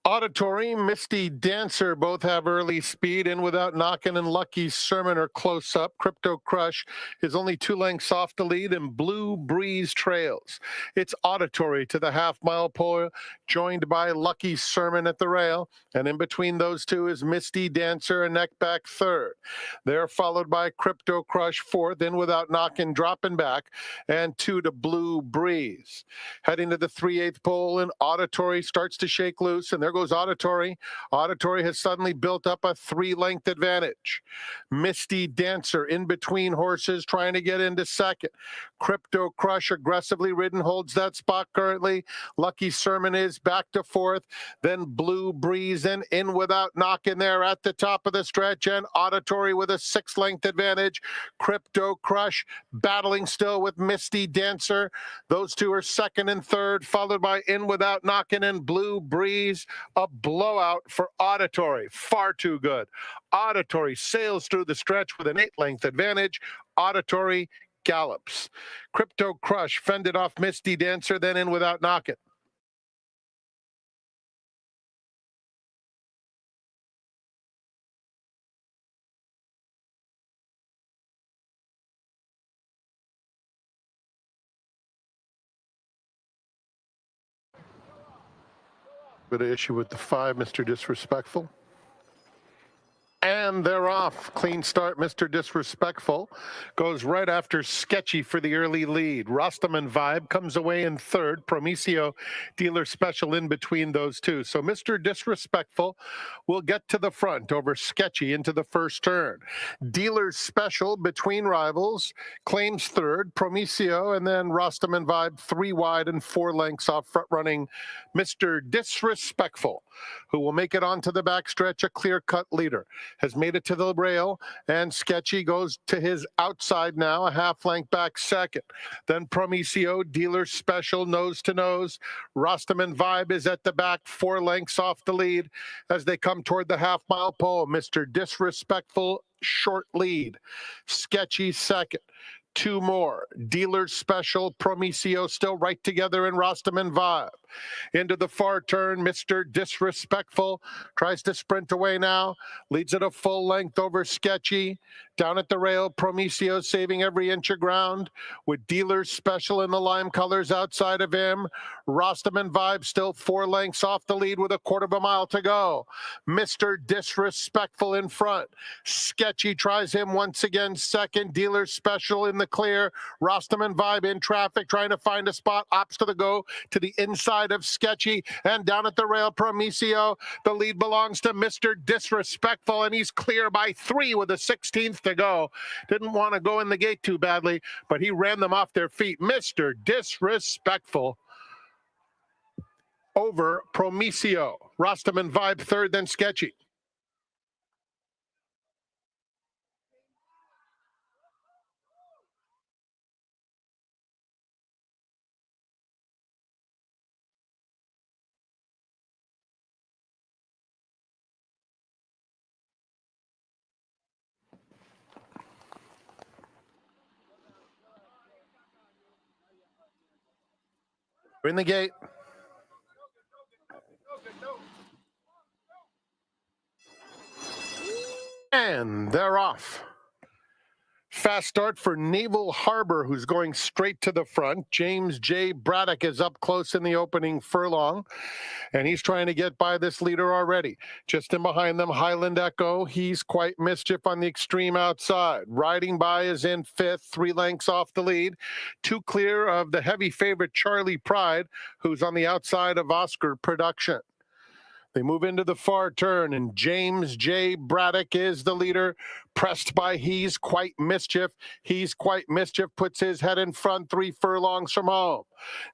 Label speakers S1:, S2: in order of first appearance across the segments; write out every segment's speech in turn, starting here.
S1: Auditory, Misty Dancer both have early speed. In Without Knockin' and Lucky Sermon are close up. Crypto Crush is only 2 lengths off the lead, and Blue Breeze trails. It's Auditory to the half-mile pole, joined by Lucky Sermon at the rail. And in between those two is Misty Dancer and neck back third. They're followed by Crypto Crush fourth, In Without Knockin' dropping back, and 2 to Blue Breeze. Heading to the 3/8 pole, and Auditory starts to shake loose, and there goes Auditory. Auditory has suddenly built up a 3-length advantage. Misty Dancer in between horses trying to get into second. Crypto Crush aggressively ridden holds that spot currently. Lucky Sermon is back to fourth. Then Blue Breeze and In Without Knockin' there at the top of the stretch, and Auditory with a 6-length advantage. Crypto Crush battling still with Misty Dancer. Those two are second and third, followed by In Without Knockin' and Blue Breeze. A blowout for Auditory. Far too good. Auditory sails through the stretch with an 8-length advantage. Auditory gallops. Crypto Crush fended off Misty Dancer, then In Without Knockin'. Bit of issue with the 5, Mr. Disrespectful. And they're off. Clean start. Mr. Disrespectful goes right after Sketchy for the early lead. Rostaman Vibe comes away in third. Promisio Dealer Special in between those two. So Mr. Disrespectful will get to the front over Sketchy into the first turn. Dealer Special between rivals claims third. Promisio and then Rostaman Vibe 3 wide and 4 lengths off front running Mr. Disrespectful, who will make it onto the backstretch, a clear-cut leader. Has made it to the rail, and Sketchy goes to his outside now, a half length back second. Then Promisio, Dealer Special, nose to nose. Rostaman Vibe is at the back, 4 lengths off the lead as they come toward the half-mile pole. Mr. Disrespectful, short lead. Sketchy second. 2 more. Dealer Special, Promisio still right together in Rostaman Vibe. Into the far turn, Mr. Disrespectful tries to sprint away now. Leads it a full length over Sketchy. Down at the rail, Promisio saving every inch of ground with Dealer Special in the lime colors outside of him. Rostaman Vibe still 4 lengths off the lead with a 1/4 mile to go. Mr. Disrespectful in front. Sketchy tries him once again second. Dealer Special in the clear. Rostaman Vibe in traffic trying to find a spot. Opts to the go to the inside of Sketchy, and down at the rail, Promisio. The lead belongs to Mr. Disrespectful, and he's clear by 3 with a 16th to go. Didn't want to go in the gate too badly, but he ran them off their feet. Mr. Disrespectful over Promisio. Rostaman Vibe third, then Sketchy. We're in the gate. And they're off. Fast start for Naval Harbor, who's going straight to the front. James J. Braddock is up close in the opening furlong, and he's trying to get by this leader already. Just in behind them, Highland Echo. He's quite mischief on the extreme outside. Riding by is in fifth, 3 lengths off the lead. 2 clear of the heavy favorite Charlie Pride, who's on the outside of Oscar Production. They move into the far turn, and James J. Braddock is the leader, pressed by He's Quite Mischief. He's Quite Mischief puts his head in front, 3 furlongs from home.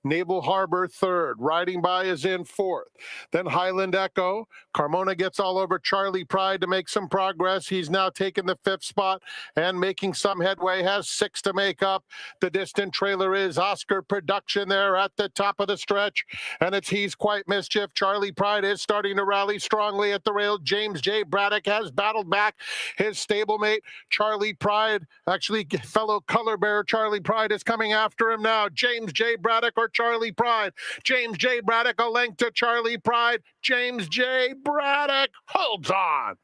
S1: Naval Harbor third. Riding by is in fourth. Then Highland Echo. Carmona gets all over Charlie Pride to make some progress. He's now taken the 5th spot and making some headway. Has 6 to make up. The distant trailer is Oscar Production there at the top of the stretch, and it's He's Quite Mischief. Charlie Pride is starting starting to rally strongly at the rail. James J. Braddock has battled back his stablemate, Charlie Pride. Actually, fellow color bearer Charlie Pride is coming after him now. James J. Braddock or Charlie Pride? James J. Braddock, a length to Charlie Pride. James J. Braddock holds on.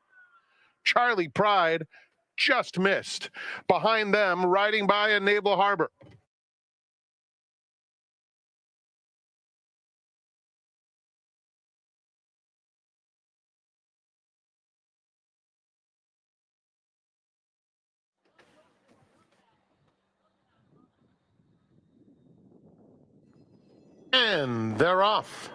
S1: Charlie Pride just missed. Behind them, riding by in Naval Harbor. And they're off.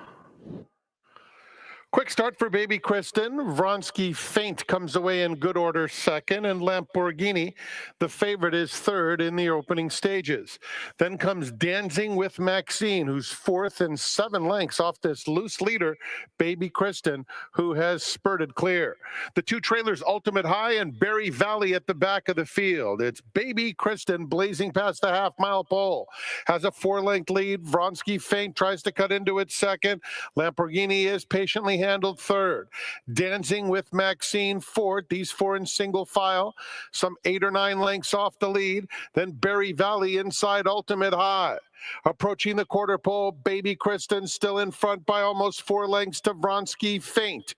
S1: Quick start for Baby Kristen. Vronsky Faint comes away in good order second, and Lamborghini, the favorite, is third in the opening stages. Then comes Dancing with Maxine, who's fourth and 7 lengths off this loose leader, Baby Kristen, who has spurted clear. The two trailers, Ultimate High and Berry Valley, at the back of the field. It's Baby Kristen blazing past the half-mile pole. Has a 4-length lead. Vronsky Faint tries to cut into it second. Lamborghini is patiently handled third. Dancing with Maxine fourth. These 4 in single file, some 8 or 9 lengths off the lead. Then Berry Valley inside Ultimate High. Approaching the quarter pole, Baby Kristen still in front by almost 4 lengths to Vronsky Faint.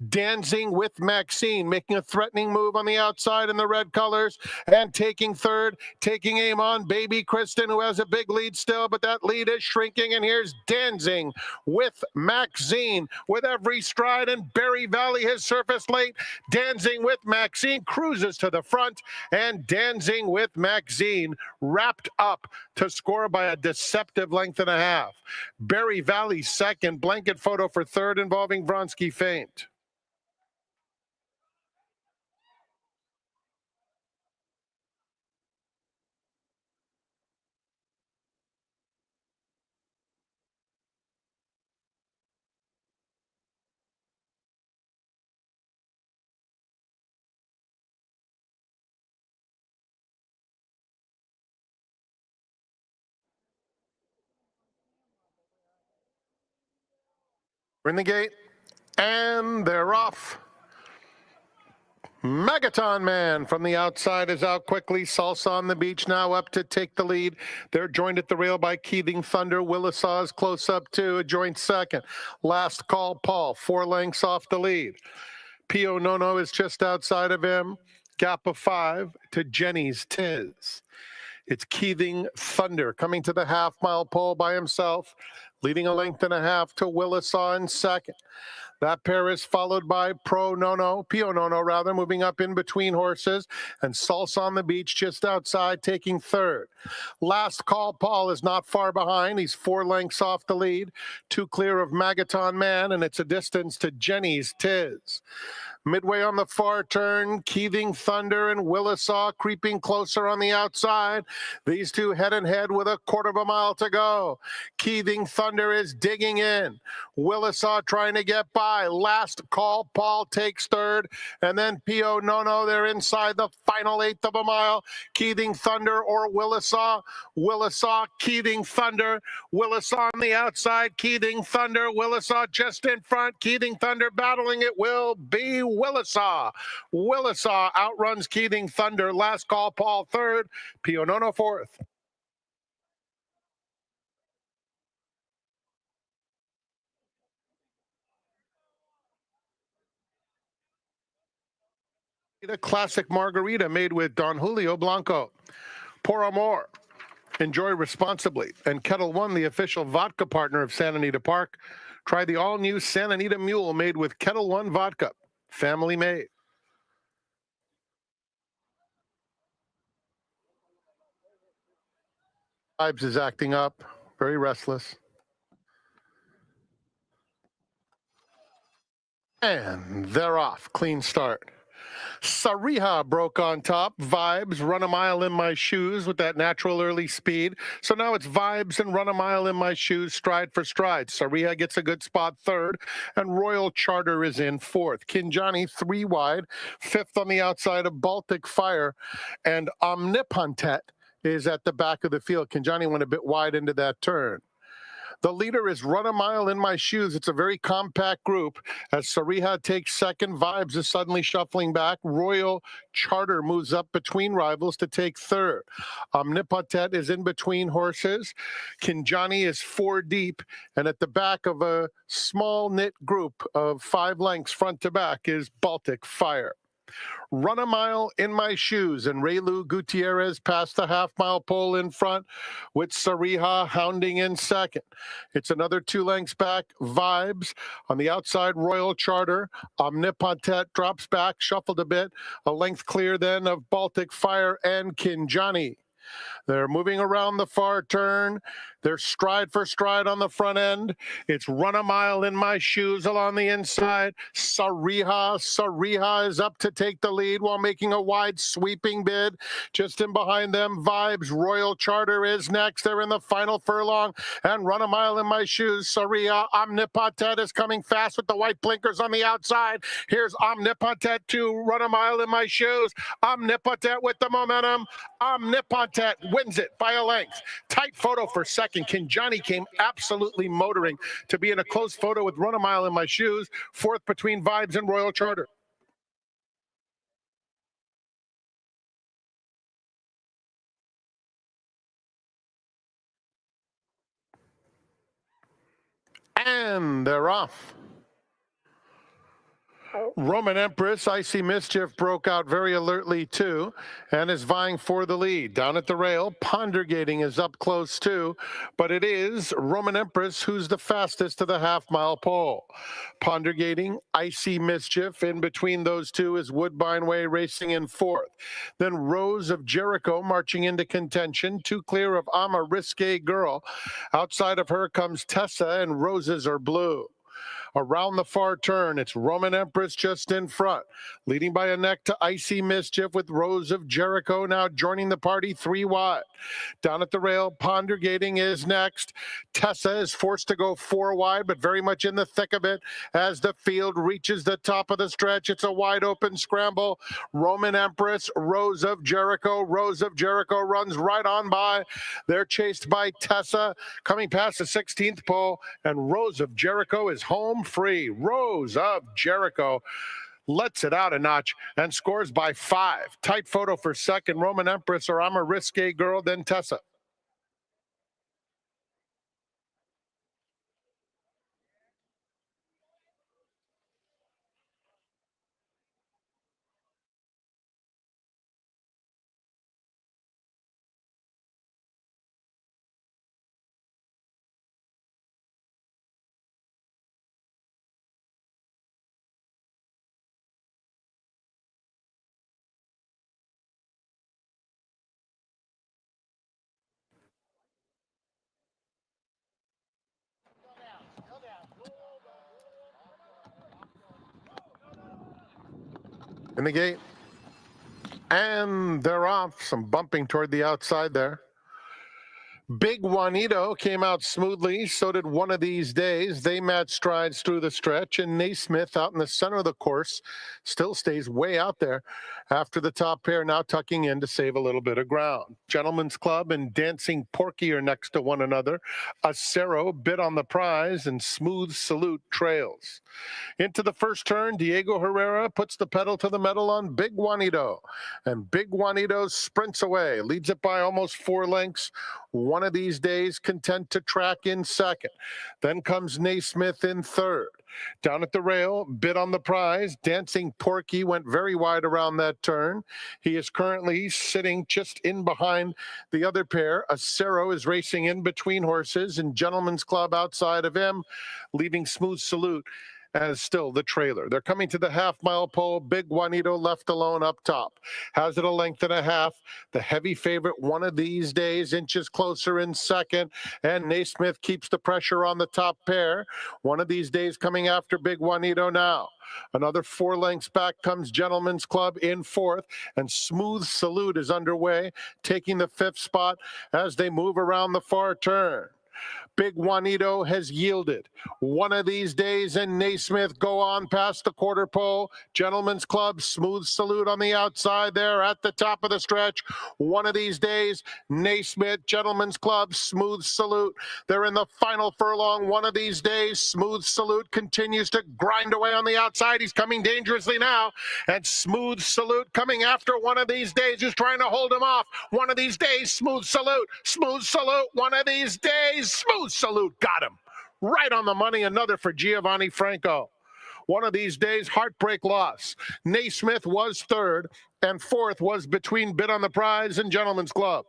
S1: Dancing with Maxine making a threatening move on the outside in the red colors and taking third, taking aim on Baby Kristen, who has a big lead still, but that lead is shrinking. And here's Dancing with Maxine with every stride, and Berry Valley has surfaced late. Dancing with Maxine cruises to the front, and Dancing with Maxine wrapped up to score by a deceptive length and a half. Berry Valley second, blanket photo for third involving Vronsky Faint. We're in the gate, and they're off. Megaton Man from the outside is out quickly. Salsa on the beach now up to take the lead. They're joined at the rail by Keating Thunder. Willisaw is close up to a joint second. Last Call Paul, 4 lengths off the lead. Pio Nono is just outside of him. Gap of 5 to Jenny's Tiz. It's Keating Thunder coming to the half-mile pole by himself, leading a length and a half to Willisaw in second. That pair is followed by Pio Nono rather, moving up in between horses, and Salsa on the beach just outside, taking third. Last Call Paul is not far behind. He's 4 lengths off the lead, 2 clear of Megaton Man, and it's a distance to Jenny's Tiz. Midway on the far turn, Keating Thunder and Willisaw creeping closer on the outside. These two head and head with a quarter of a mile to go. Keating Thunder is digging in. Willisaw trying to get by. Last Call Paul takes third. And then Pio Nono, they're inside the final 1/8 of a mile. Keating Thunder or Willisaw. Willisaw, Keating Thunder. Willisaw on the outside. Keating Thunder. Willisaw just in front. Keating Thunder battling it will be Willisaw. Willisaw outruns Keating Thunder. Last Call Paul third. Pio Nono fourth. A classic margarita made with Don Julio Blanco. Pour more. Enjoy responsibly. And Kettle One, the official vodka partner of Santa Anita Park. Try the all-new Santa Anita Mule made with Kettle One vodka. Family made. Vibes is acting up. Very restless. And they're off. Clean start. Sariha broke on top. Vibes, Run a Mile in My Shoes with that natural early speed. So now it's Vibes and Run a Mile in My Shoes, stride for stride. Sariha gets a good spot third, and Royal Charter is in fourth. Kinjani 3 wide, fifth on the outside of Baltic Fire, and Omnipotent is at the back of the field. Kinjani went a bit wide into that turn. The leader is Run a Mile in My Shoes. It's a very compact group. As Sariha takes second, Vibes is suddenly shuffling back. Royal Charter moves up between rivals to take third. Omnipotent is in between horses. Kinjani is 4 deep. And at the back of a small knit group of 5 lengths front to back is Baltic Fire. Run a Mile in My Shoes, and Raylu Gutierrez passed the half-mile pole in front with Sariha hounding in second. It's another 2 lengths back, Vibes. On the outside, Royal Charter. Omnipotent drops back, shuffled a bit. A length clear then of Baltic Fire and Kinjani. They're moving around the far turn. They're stride for stride on the front end. It's Run a Mile in My Shoes along the inside. Sariha is up to take the lead while making a wide sweeping bid. Just in behind them, Vibes. Royal Charter is next. They're in the final furlong. And Run a Mile in My Shoes. Sariha. Omnipotent is coming fast with the white blinkers on the outside. Here's Omnipotent to Run a Mile in My Shoes. Omnipotent with the momentum. Omnipotent wins it by a length. Tight photo for second. Kinjani came absolutely motoring to be in a close photo with Run a Mile in My Shoes. Fourth between Vibes and Royal Charter. And they're off. Roman Empress, Icy Mischief broke out very alertly too and is vying for the lead. Down at the rail, Pondergating is up close too, but it is Roman Empress who's the fastest to the half-mile pole. Pondergating, Icy Mischief. In between those two is Woodbine Way racing in fourth. Then Rose of Jericho marching into contention, 2 clear of I'm a Risque Girl. Outside of her comes Tessa, and Roses Are Blue. Around the far turn, it's Roman Empress just in front, leading by a neck to Icy Mischief with Rose of Jericho now joining the party 3 wide. Down at the rail, Pondergating is next. Tessa is forced to go 4 wide, but very much in the thick of it as the field reaches the top of the stretch. It's a wide open scramble. Roman Empress, Rose of Jericho. Rose of Jericho runs right on by. They're chased by Tessa coming past the 16th pole, and Rose of Jericho is home free. Rose of Jericho lets it out a notch and scores by 5. Tight photo for second, Roman Empress or I'm a Risque Girl, then Tessa. In the gate. And they're off. Some bumping toward the outside there. Big Juanito came out smoothly. So did One of These Days. They matched strides through the stretch. And Naismith out in the center of the course still stays way out there after the top pair now tucking in to save a little bit of ground. Gentlemen's Club and Dancing Porky are next to one another. Acero bid on the prize and Smooth Salute trails. Into the first turn, Diego Herrera puts the pedal to the metal on Big Juanito. And Big Juanito sprints away, leads it by almost 4 lengths. One of These Days content to track in second. Then comes Naismith in third. Down at the rail, bid on the prize. Dancing Porky went very wide around that turn. He is currently sitting just in behind the other pair. Acero is racing in between horses, and Gentlemen's Club outside of him, leaving Smooth Salute as still the trailer. They're coming to the half-mile pole. Big Juanito left alone up top. Has it a length and a half. The heavy favorite, One of These Days, inches closer in second. And Naismith keeps the pressure on the top pair. One of These Days coming after Big Juanito now. Another 4 lengths back comes Gentlemen's Club in fourth, and Smooth Salute is underway, taking the 5th spot as they move around the far turn. Big Juanito has yielded. One of these days, and Naismith go on past the quarter pole. Gentlemen's Club, smooth salute on the outside there at the top of the stretch. One of these days, Naismith, Gentlemen's Club, smooth salute. They're in the final furlong. One of these days, smooth salute continues to grind away on the outside. He's coming dangerously now. And smooth salute coming after one of these days is trying to hold him off. One of these days, smooth salute, one of these days, smooth salute, got him. Right on the money, another for Giovanni Franco. One of these days, heartbreak loss. Naismith was third, and fourth was between Bid on the Prize and Gentlemen's Club.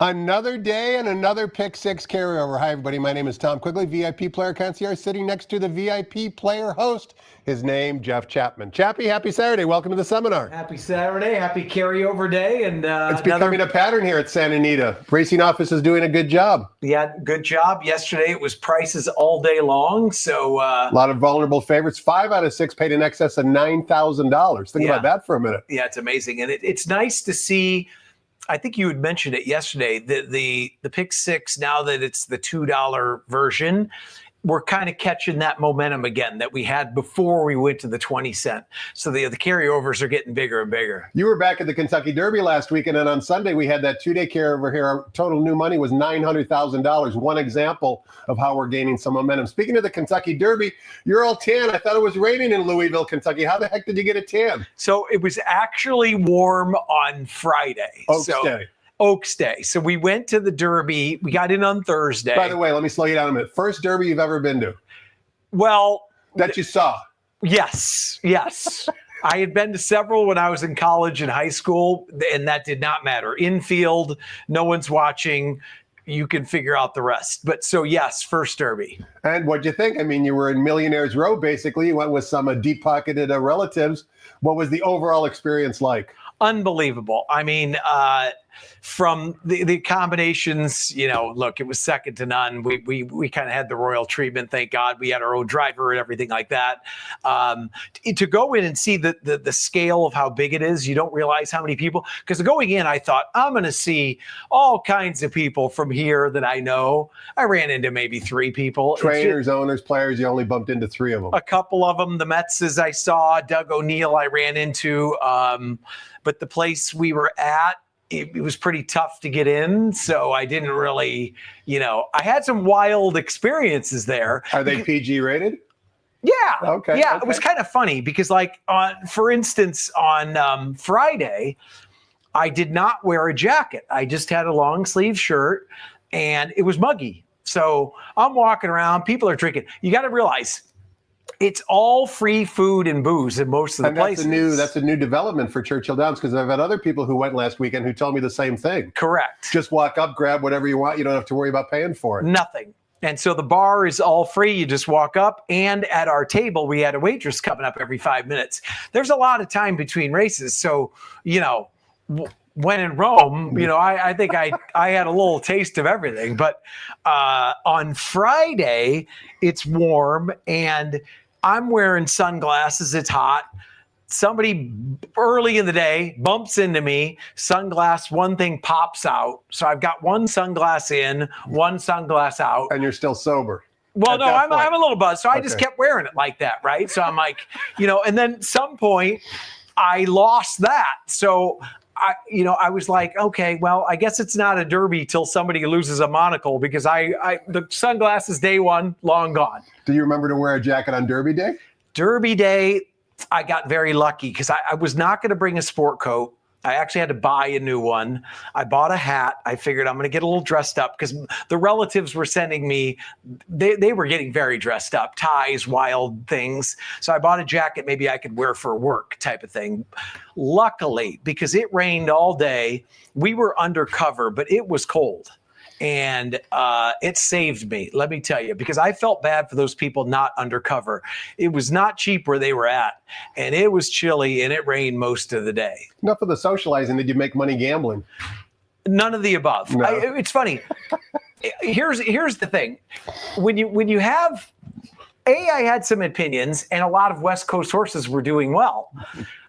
S2: Another day and another Pick Six carryover. Hi, everybody. My name is Tom Quigley, VIP Player Concierge, sitting next to the VIP Player host. His name, Jeff Chapman. Chappie, happy Saturday. Welcome to the seminar.
S3: Happy Saturday. Happy carryover day. And
S2: it's becoming a pattern here at Santa Anita. Racing office is doing a good job.
S3: Yeah, good job. Yesterday it was prices all day long. So
S2: a lot of vulnerable favorites. 5 out of 6 paid in excess of $9,000. Think about that for a minute.
S3: Yeah, it's amazing. And it's nice to see. I think you had mentioned it yesterday, the Pick Six, now that it's the $2 version, we're kind of catching that momentum again that we had before we went to the 20-cent. So the carryovers are getting bigger and bigger.
S2: You were back at the Kentucky Derby last week, and then on Sunday we had that 2-day carryover here. Our total new money was $900,000. One example of how we're gaining some momentum. Speaking of the Kentucky Derby, you're all tan. I thought it was raining in Louisville, Kentucky. How the heck did you get a tan?
S3: So it was actually warm on Friday. Oaks Day. So we went to the Derby. We got in on Thursday.
S2: By the way, let me slow you down a minute. First Derby you've ever been to?
S3: Well,
S2: that you saw?
S3: Yes. I had been to several when I was in college and high school, and that did not matter. Infield, no one's watching. You can figure out the rest. But so, yes, first Derby.
S2: And what'd you think? I mean, you were in Millionaire's Row, basically. You went with some deep-pocketed relatives. What was the overall experience like?
S3: Unbelievable. I mean, from the combinations, look, it was second to none. We kind of had the royal treatment. Thank God we had our own driver and everything like that. To go in and see the scale of how big it is, you don't realize how many people. Because going in, I thought, I'm going to see all kinds of people from here that I know. I ran into maybe 3 people.
S2: Trainers, owners, players, you only bumped into 3 of them.
S3: A couple of them. The Metses I saw. Doug O'Neill I ran into. But the place we were at, it was pretty tough to get in. So I didn't really, I had some wild experiences there.
S2: Are they PG rated?
S3: Yeah.
S2: Okay.
S3: Yeah. Okay. It was kind of funny because for instance, on Friday, I did not wear a jacket. I just had a long sleeve shirt and it was muggy. So I'm walking around, people are drinking. You got to realize, it's all free food and booze in most of the places.
S2: That's a new development for Churchill Downs, because I've had other people who went last weekend who told me the same thing.
S3: Correct.
S2: Just walk up, grab whatever you want. You don't have to worry about paying for it.
S3: Nothing. And so the bar is all free. You just walk up. And at our table, we had a waitress coming up every 5 minutes. There's a lot of time between races. So, when in Rome, I think I had a little taste of everything. But on Friday, it's warm and I'm wearing sunglasses. It's hot. Somebody early in the day bumps into me. Sunglass, one thing pops out. So I've got one sunglass in, one sunglass out.
S2: And you're still sober.
S3: Well, no, I'm a little buzzed. So I just kept wearing it like that, right? So I'm like, and then some point I lost that. So I was like, okay, well, I guess it's not a derby till somebody loses a monocle, because the sunglasses day one, long gone.
S2: Do you remember to wear a jacket on Derby Day?
S3: Derby Day, I got very lucky because I was not going to bring a sport coat. I actually had to buy a new one. I bought a hat. I figured I'm going to get a little dressed up because the relatives were sending me, they were getting very dressed up, ties, wild things. So I bought a jacket maybe I could wear for work type of thing. Luckily, because it rained all day, we were undercover, but it was cold. And it saved me, let me tell you, because I felt bad for those people not undercover. It was not cheap where they were at, and it was chilly, and it rained most of the day.
S2: Enough of the socializing. Did you make money gambling?
S3: None of the above.
S2: No.
S3: It's funny. Here's the thing. When you have, I had some opinions, and a lot of West Coast horses were doing well.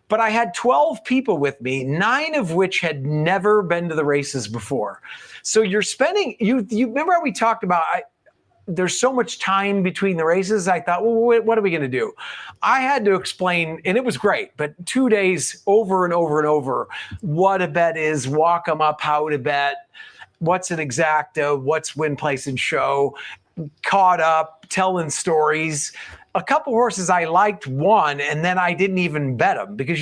S3: But I had 12 people with me, 9 of which had never been to the races before. So you're spending, you remember how we talked about, there's so much time between the races. I thought, well, what are we going to do? I had to explain, and it was great, but 2 days over and over and over, what a bet is, walk them up, how to bet, what's an exacta, what's win, place, and show, caught up, telling stories. A couple horses I liked won, and then I didn't even bet them because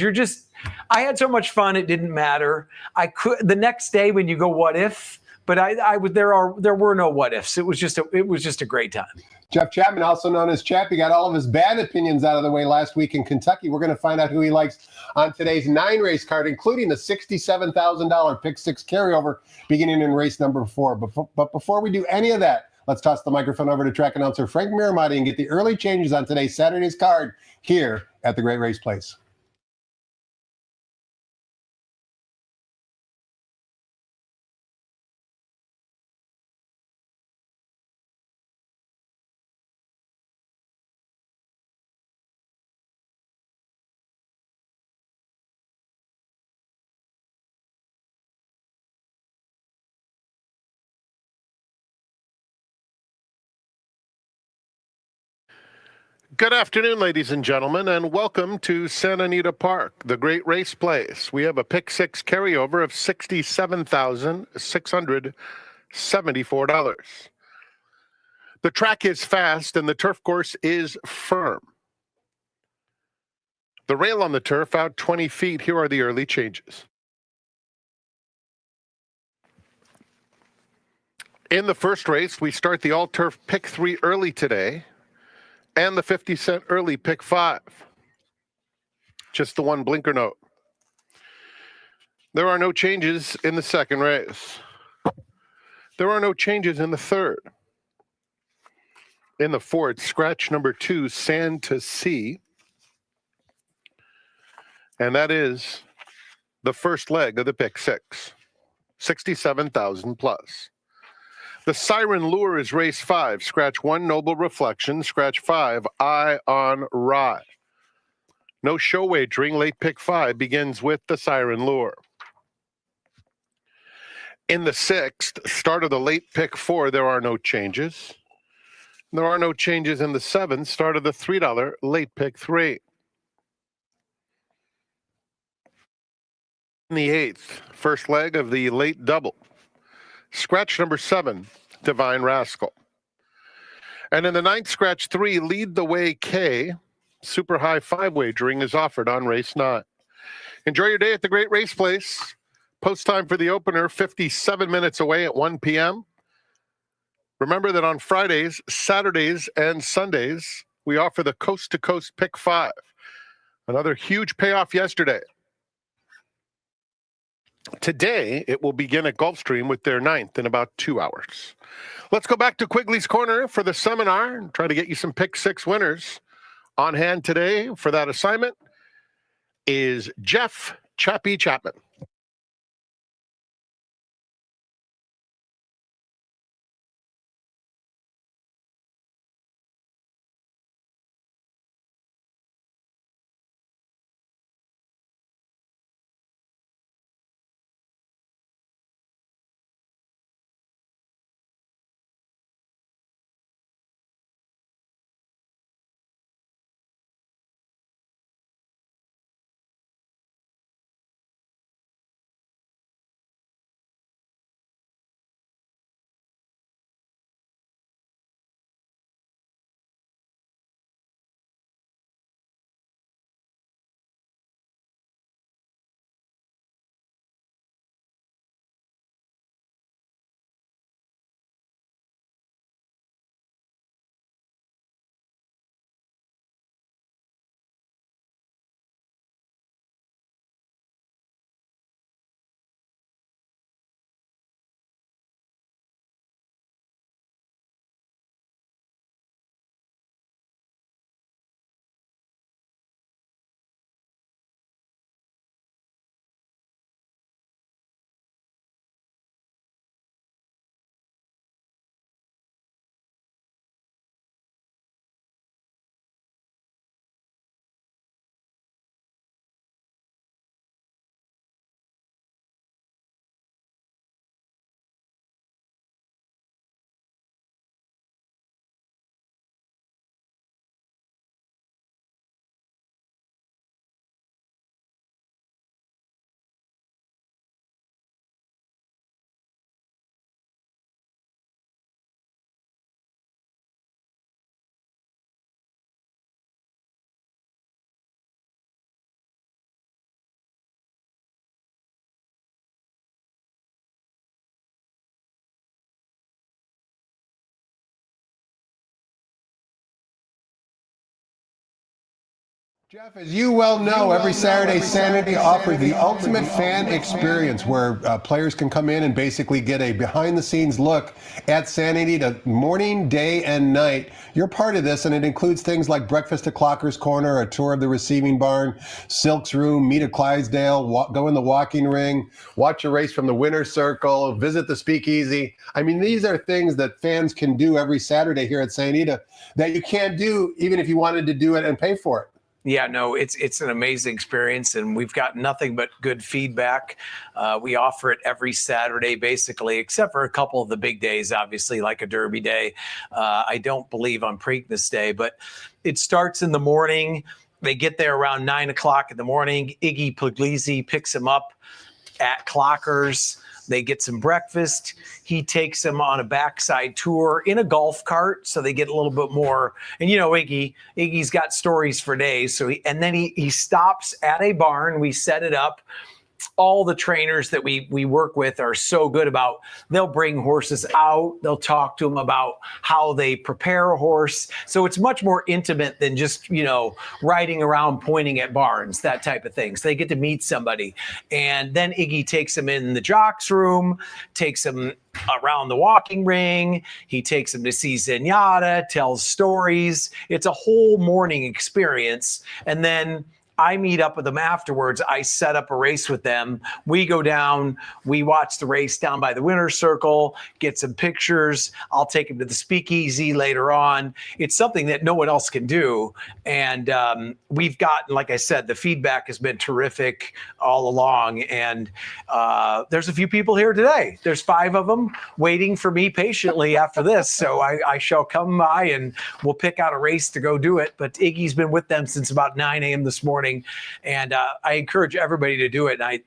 S3: I had so much fun, it didn't matter. The next day when you go, what if? But there were no what ifs. It was just a great time.
S2: Jeff Chapman, also known as Chappie, got all of his bad opinions out of the way last week in Kentucky. We're going to find out who he likes on today's 9-race card, including the $67,000 pick six carryover beginning in race number 4. But before we do any of that, let's toss the microphone over to track announcer Frank Miramati and get the early changes on today's Saturday's card here at the Great Race Place.
S1: Good afternoon, ladies and gentlemen, and welcome to Santa Anita Park, the Great Race Place. We have a pick six carryover of $67,674. The track is fast and the turf course is firm. The rail on the turf out 20 feet. Here are the early changes. In the first race, we start the all-turf pick 3 early today and the 50-cent early pick 5. Just the one blinker note. There are no changes in the second race. There are no changes in the third. In the fourth, scratch number 2, Sand to Sea. And that is the first leg of the pick 6, 67,000 plus. The Siren Lure is race 5. Scratch 1, Noble Reflection. Scratch 5, Eye on Rye. No show wagering. Late pick 5 begins with the Siren Lure. In the sixth, start of the late pick 4, there are no changes. There are no changes in the seventh, start of the $3 late pick 3. In the eighth, first leg of the late double. Scratch number 7, Divine Rascal. And in the ninth, scratch 3, Lead the Way K. Super high 5 wagering is offered on race 9. Enjoy your day at the Great Race Place. Post time for the opener, 57 minutes away at 1 p.m. Remember that on Fridays, Saturdays, and Sundays, we offer the Coast to Coast Pick 5. Another huge payoff yesterday. Today, it will begin at Gulfstream with their 9th in about 2 hours. Let's go back to Quigley's Corner for the seminar and try to get you some pick 6 winners. On hand today for that assignment is Jeff Chappie Chapman.
S2: Jeff, as you well know, every Saturday, Sanity offers the ultimate fan experience where players can come in and basically get a behind-the-scenes look at Sanity to morning, day, and night. You're part of this, and it includes things like breakfast at Clocker's Corner, a tour of the receiving barn, Silk's room, meet at Clydesdale, go in the walking ring, watch a race from the winner's circle, visit the speakeasy. I mean, these are things that fans can do every Saturday here at Sanity that you can't do even if you wanted to do it and pay for it.
S3: Yeah, no, it's an amazing experience, and we've got nothing but good feedback. We offer it every Saturday, basically, except for a couple of the big days, obviously, like a Derby Day. I don't believe on Preakness Day, but it starts in the morning. They get there around 9 o'clock in the morning. Iggy Puglisi picks them up at Clocker's. They get some breakfast. He takes them on a backside tour in a golf cart, so they get a little bit more. And you know, Iggy's got stories for days. So then he stops at a barn. We set it up. All the trainers that we work with are so good about, they'll bring horses out, they'll talk to them about how they prepare a horse. So it's much more intimate than just, riding around pointing at barns, that type of thing. So they get to meet somebody. And then Iggy takes them in the jock's room, takes them around the walking ring. He takes them to see Zenyatta, tells stories. It's a whole morning experience. And then I meet up with them afterwards. I set up a race with them. We go down, we watch the race down by the winner's circle, get some pictures. I'll take them to the speakeasy later on. It's something that no one else can do. And we've gotten, like I said, the feedback has been terrific all along. And there's a few people here today. There's 5 of them waiting for me patiently after this. So I shall come by and we'll pick out a race to go do it. But Iggy's been with them since about 9 a.m. this morning. And I encourage everybody to do it. And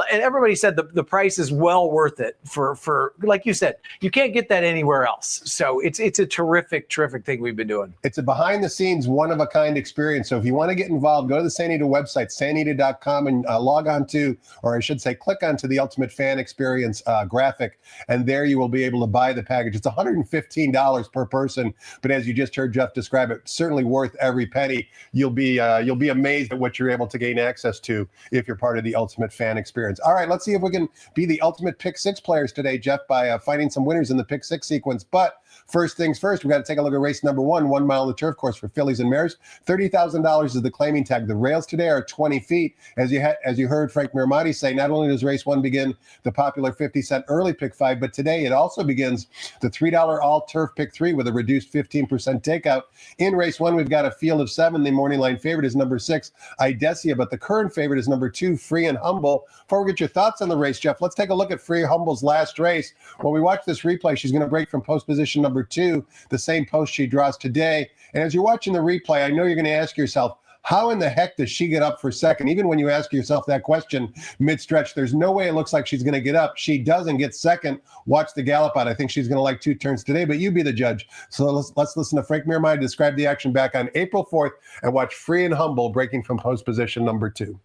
S3: everybody said the price is well worth it for like you said, you can't get that anywhere else. So it's a terrific thing we've been doing.
S2: It's a behind the scenes, one of a kind experience. So if you want to get involved, go to the Sanita website, sanita.com, and log on to, or I should say, click onto the Ultimate Fan Experience graphic. And there you will be able to buy the package. It's $115 per person. But as you just heard Jeff describe it, certainly worth every penny. You'll be amazed at what you're able to gain access to if you're part of the Ultimate Fan Experience. All right, let's see if we can be the ultimate Pick 6 players today, Jeff, by finding some winners in the Pick 6 sequence. But first things first, we got to take a look at race number 1 mile on the turf course for fillies and mares. $30,000 is the claiming tag. The rails today are 20 feet. As you heard Frank Miramati say, not only does race 1 begin the popular 50-cent early Pick 5, but today it also begins the $3 all-turf Pick 3 with a reduced 15% takeout. In race 1, we've got a field of 7. The morning line favorite is number 6, Idesia, but the current favorite is number 2, Free and Humble. Before we get your thoughts on the race, Jeff, let's take a look at Free and Humble's last race. When we watch this replay, she's going to break from post position number 2, the same post she draws today. And as you're watching the replay, I know you're going to ask yourself, how in the heck does she get up for second? Even when you ask yourself that question mid-stretch, there's no way it looks like she's going to get up. She doesn't get second. Watch the gallop out. I think she's going to like 2 turns today, but you be the judge. So let's listen to Frank Miramati describe the action back on April 4th and watch Free and Humble breaking from post position number 2.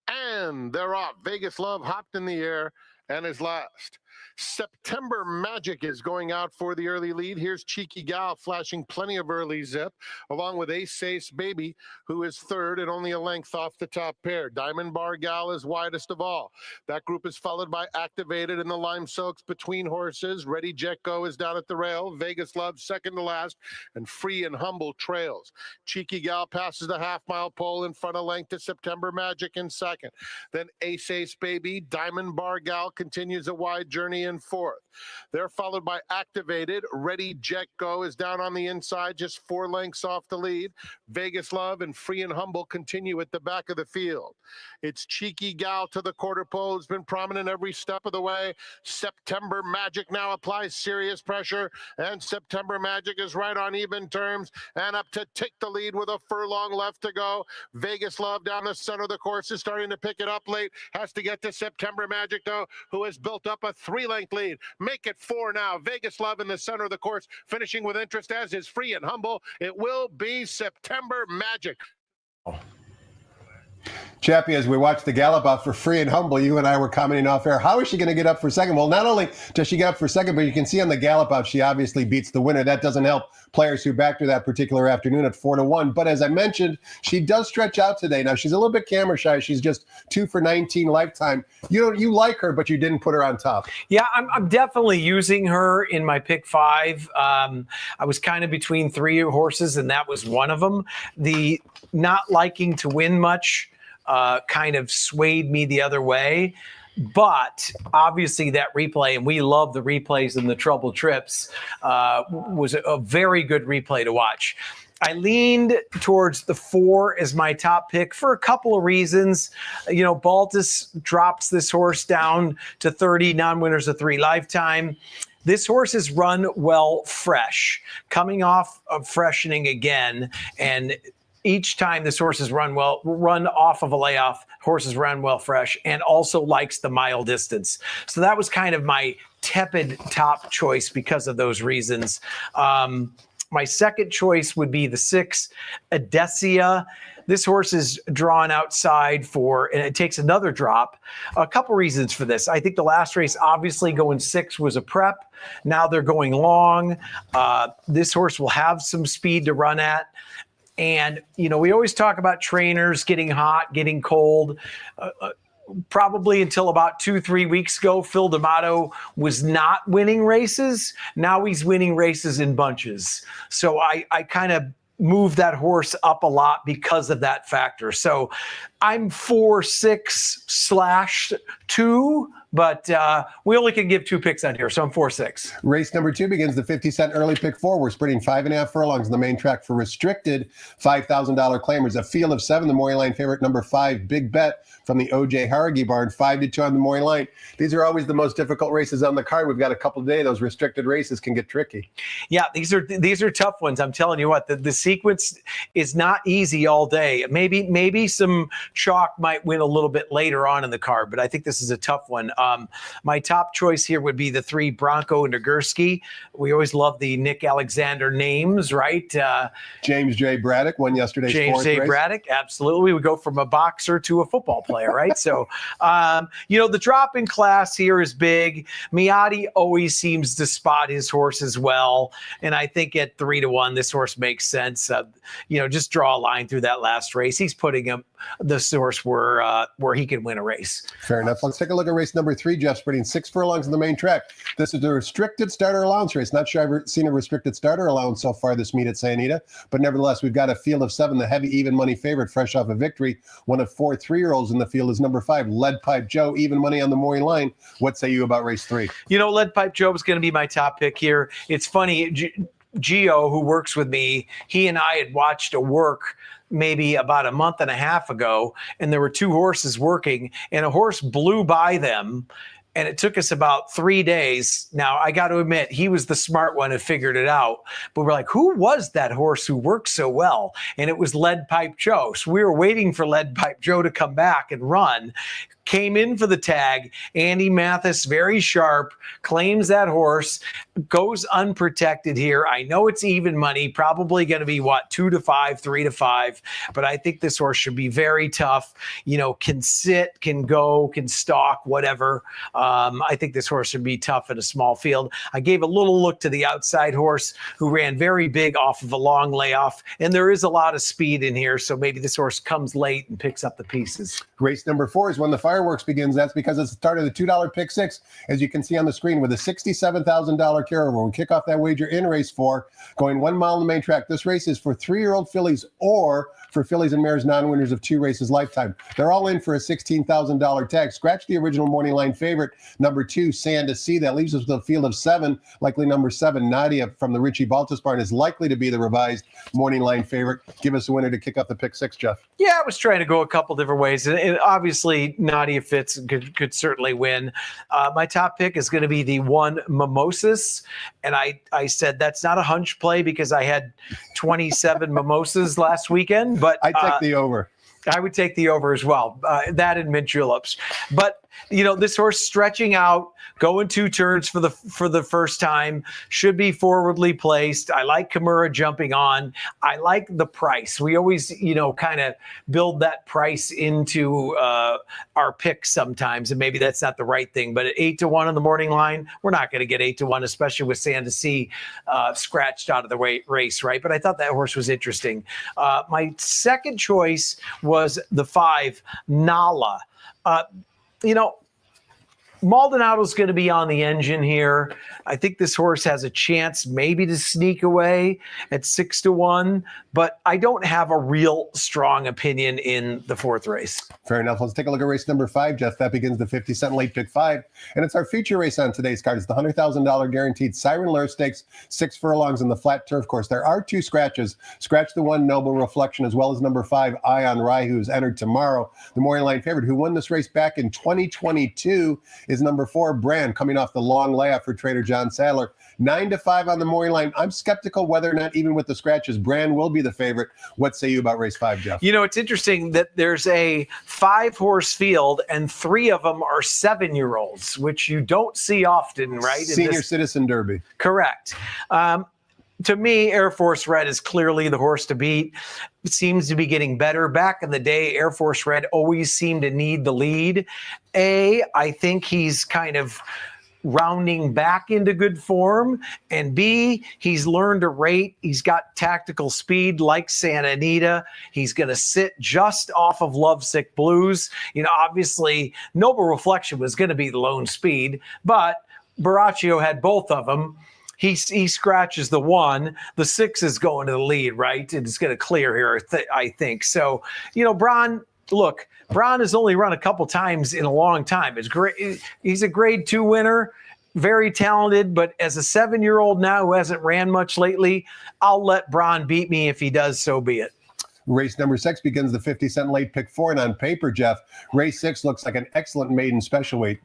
S1: And they're off. Vegas Love hopped in the air and is last. September Magic is going out for the early lead. Here's Cheeky Gal flashing plenty of early zip, along with Ace Baby, who is third and only a length off the top pair. Diamond Bar Gal is widest of all. That group is followed by Activated and the Lime Soaks between horses. Ready Jet Go is down at the rail. Vegas Love second to last, and Free and Humble trails. Cheeky Gal passes the half-mile pole in front of length to September Magic in second. Then Ace Baby, Diamond Bar Gal continues a wide journey in fourth. They're followed by Activated. Ready Jet Go is down on the inside, just 4 lengths off the lead. Vegas Love and Free and Humble continue at the back of the field. It's Cheeky Gal to the quarter pole. It's been prominent every step of the way. September Magic now applies serious pressure, and September Magic is right on even terms and up to take the lead with a furlong left to go. Vegas Love down the center of the course is starting to pick it up late. Has to get to September Magic, though, who has built up a 3-length lead. Make it 4 now. Vegas Love in the center of the course, finishing with interest, as is Free and Humble. It will be September Magic.
S2: Chappie, as we watch the gallop out for Free and Humble, you and I were commenting off air. How is she going to get up for second? Well, not only does she get up for second, but you can see on the gallop out, she obviously beats the winner. That doesn't help players who backed her that particular afternoon at 4-1. But as I mentioned, she does stretch out today. Now, she's a little bit camera shy. She's just 2 for 19 lifetime. You like her, but you didn't put her on top.
S3: Yeah, I'm definitely using her in my pick 5. I was kind of between 3 horses, and that was one of them. The not liking to win much kind of swayed me the other way. But obviously that replay, and we love the replays and the trouble trips, was a very good replay to watch. I leaned towards the 4 as my top pick for a couple of reasons. You know, Baltus drops this horse down to 30, non-winners of 3 lifetime. This horse is run well fresh, coming off of freshening again, and each time this horse is run off of a layoff, horses run well fresh, and also likes the mile distance. So that was kind of my tepid top choice because of those reasons. My second choice would be the 6, Adesia. This horse is drawn outside and it takes another drop. A couple reasons for this. I think the last race, obviously going 6 was a prep. Now they're going long. This horse will have some speed to run at. And, you know, we always talk about trainers getting hot, getting cold. Probably until about 2-3 weeks ago, Phil D'Amato was not winning races. Now he's winning races in bunches. So I kind of moved that horse up a lot because of that factor. So I'm 4-6/2, but we only can give 2 picks on here, so I'm 4-6.
S2: Race number 2 begins the 50-cent early pick 4. We're sprinting 5.5 furlongs on the main track for restricted $5,000 claimers. A field of 7, the Maury Line favorite, number 5, Big Bet from the O.J. Harrigy barn, 5-2 on the Maury Line. These are always the most difficult races on the card. We've got a couple today. Those restricted races can get tricky.
S3: Yeah, these are tough ones. I'm telling you what, the sequence is not easy all day. Maybe some chalk might win a little bit later on in the card, but I think this is a tough one. My top choice here would be the 3, Bronco and Nagurski. We always love the Nick Alexander names, right?
S2: James J. Braddock won yesterday's
S3: James J. Braddock, absolutely. We would go from a boxer to a football player, right? So, the drop in class here is big. Miotti always seems to spot his horse as well. And I think at 3-1, this horse makes sense. Just draw a line through that last race. He's putting him the source where he can win a race.
S2: Fair enough. Let's take a look at race number 3, Jeff, sprinting 6 furlongs on the main track. This is the restricted starter allowance race. Not sure I've ever seen a restricted starter allowance so far this meet at Santa Anita, but nevertheless, we've got a field of 7, the heavy even money favorite, fresh off a victory. One of 4 3-year-olds in the field is number 5, Lead Pipe Joe, even money on the Maury Line. What say you about race 3?
S3: Lead Pipe Joe is going to be my top pick here. It's funny, Gio, who works with me, he and I had watched a work maybe about a month and a half ago, and there were 2 horses working, and a horse blew by them, and it took us about 3 days. Now, I got to admit, he was the smart one and figured it out, but we're like, who was that horse who worked so well? And it was Lead Pipe Joe. So we were waiting for Lead Pipe Joe to come back and run. Came in for the tag. Andy Mathis, very sharp, claims that horse, goes unprotected here. I know it's even money, probably going to be 2-5, 3-5, but I think this horse should be very tough. Can sit, can go, can stalk, whatever. I think this horse should be tough in a small field. I gave a little look to the outside horse who ran very big off of a long layoff, and there is a lot of speed in here, so maybe this horse comes late and picks up the pieces.
S2: Race number 4 is when the fireworks begins. That's because it's the start of the $2 pick 6, as you can see on the screen, with a $67,000 carryover. We kick off that wager in race 4, going 1 mile on the main track. This race is for 3-year-old fillies or for fillies and mares non-winners of 2 races lifetime. They're all in for a $16,000 tag. Scratch the original Morning Line favorite, number 2, Sand to Sea. That leaves us with a field of 7, likely number 7, Nadia from the Richie Baltus barn, is likely to be the revised Morning Line favorite. Give us a winner to kick up the pick 6, Jeff.
S3: Yeah, I was trying to go a couple different ways, and obviously Nadia Fitz could certainly win. My top pick is going to be the 1 Mimosas, and I said that's not a hunch play because I had 27 mimosas last weekend, but
S2: I take the over.
S3: I would take the over as well. That and mint juleps. But this horse stretching out, going 2 turns for the first time, should be forwardly placed. I like Kimura jumping on. I like the price. We always, kind of build that price into our picks sometimes, and maybe that's not the right thing. But at 8-1 on the morning line, we're not going to get 8-1, especially with Sandacy scratched out of the race, right? But I thought that horse was interesting. My second choice was the 5, Nala. Maldonado's going to be on the engine here. I think this horse has a chance maybe to sneak away at 6-1, but I don't have a real strong opinion in the 4th race.
S2: Fair enough. Let's take a look at race number 5, Jeff. That begins the 50-cent late pick 5, and it's our feature race on today's card. It's the $100,000 guaranteed Siren Lure Stakes, 6 furlongs in the flat turf course. There are 2 scratches. Scratch the 1, Noble Reflection, as well as number 5, Ion Rai, who's entered tomorrow. The morning line favorite, who won this race back in 2022, is number 4, Brand, coming off the long layoff for trainer John Sadler. 9-5 on the morning line. I'm skeptical whether or not, even with the scratches, Brand will be the favorite. What say you about race 5, Jeff?
S3: It's interesting that there's a 5-horse field and 3 of them are 7-year-olds, which you don't see often, right?
S2: Senior Citizen Derby.
S3: Correct. To me, Air Force Red is clearly the horse to beat. It seems to be getting better. Back in the day, Air Force Red always seemed to need the lead. I think he's kind of rounding back into good form, and B, he's learned to rate. He's got tactical speed like Santa Anita. He's going to sit just off of Lovesick Blues. Obviously, Noble Reflection was going to be the lone speed, but Baraccio had both of them. He scratches the 1. The 6 is going to the lead, right? And it's going to clear here, I think. So, Braun, look, Braun has only run a couple times in a long time. It's great. He's a grade 2 winner, very talented, but as a 7-year-old now who hasn't ran much lately, I'll let Braun beat me if he does, so be it.
S2: Race number 6 begins the 50-cent late pick 4, and on paper, Jeff, race 6 looks like an excellent maiden special weight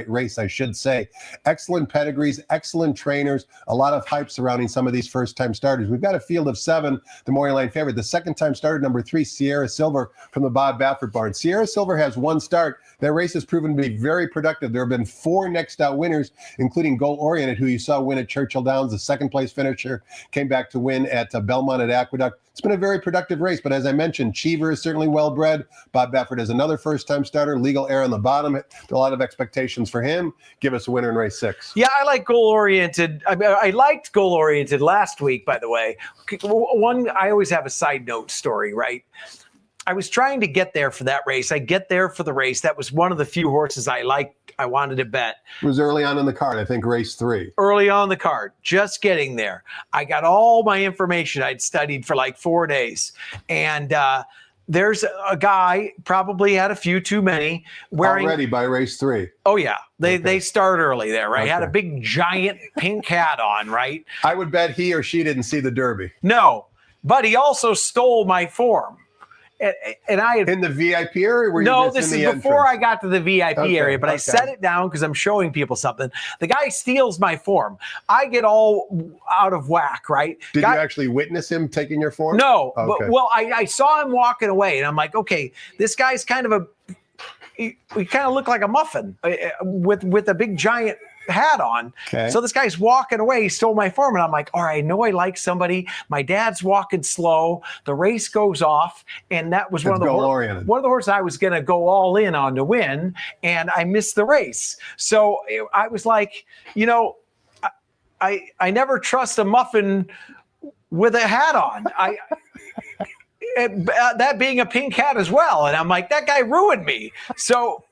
S2: race, I should say. Excellent pedigrees, excellent trainers, a lot of hype surrounding some of these first-time starters. We've got a field of 7, the morning line favorite. The second-time starter, number 3, Sierra Silver from the Bob Baffert barn. Sierra Silver has 1 start. That race has proven to be very productive. There have been 4 next out winners, including Goal Oriented, who you saw win at Churchill Downs, the second-place finisher, came back to win at Belmont at Aqueduct. It's been a very productive race, but as I mentioned, Cheever is certainly well-bred. Bob Baffert is another first-time starter. Legal Air on the bottom. A lot of expectations for him. Give us a winner in race 6.
S3: Yeah, I like goal-oriented. I liked goal-oriented last week, by the way. I always have a side note story, right? I was trying to get there for that race. I get there for the race. That was one of the few horses I liked. I wanted to bet.
S2: It was early on in the card, I think race 3.
S3: Early on the card, just getting there. I got all my information. I'd studied for like 4 days. And there's a guy, probably had a few too many, wearing...
S2: Already by race 3.
S3: Oh, yeah. They start early there, right? Okay. Had a big, giant pink hat on, right?
S2: I would bet he or she didn't see the Derby.
S3: No, but he also stole my form. And I had,
S2: in the VIP area? Were you
S3: no, this is before I got to the VIP area, but I set it down because I'm showing people something. The guy steals my form. I get all out of whack, right?
S2: Did you actually witness him taking your form?
S3: No. But, well, I saw him walking away, and I'm like, okay, this guy's kind of he kind of looked like a muffin with a big giant hat on. Okay. So this guy's walking away. He stole my form. And I'm like, all right, I know I like somebody. My dad's walking slow. The race goes off. And that was one of the horses I was going to go all in on to win. And I missed the race. So I was like, I never trust a muffin with a hat on. That being a pink hat as well. And I'm like, that guy ruined me. So,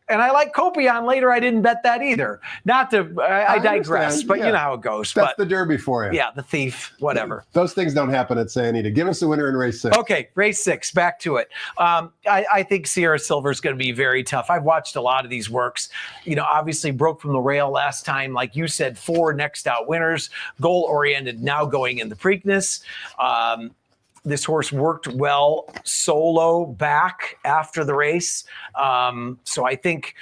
S3: and I like Copion later. I didn't bet that either. Not to, I digress, but you know how it goes.
S2: That's the Derby for you.
S3: Yeah, the thief, whatever.
S2: Those things don't happen at Santa Anita. Give us the winner in race 6.
S3: Okay, race 6, back to it. I think Sierra Silver is going to be very tough. I've watched a lot of these works. Obviously broke from the rail last time. Like you said, 4 next out winners. Goal-oriented, now going in the Preakness. This horse worked well solo back after the race. So I think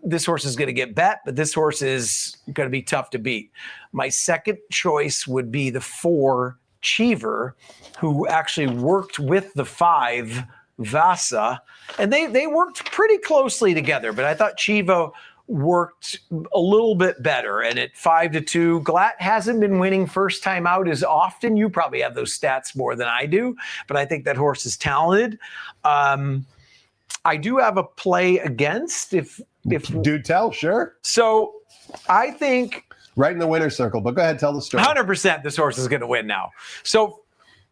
S3: this horse is going to get bet, but this horse is going to be tough to beat. My second choice would be the 4 Cheever, who actually worked with the 5 Vasa, and they worked pretty closely together, but I thought Chivo worked a little bit better. And at 5-2, Glatt hasn't been winning first time out as often. You probably have those stats more than I do, but I think that horse is talented. I do have a play against if
S2: do tell, sure.
S3: So I think
S2: right in the winner's circle, but go ahead, tell the story.
S3: 100% this horse is going to win now. So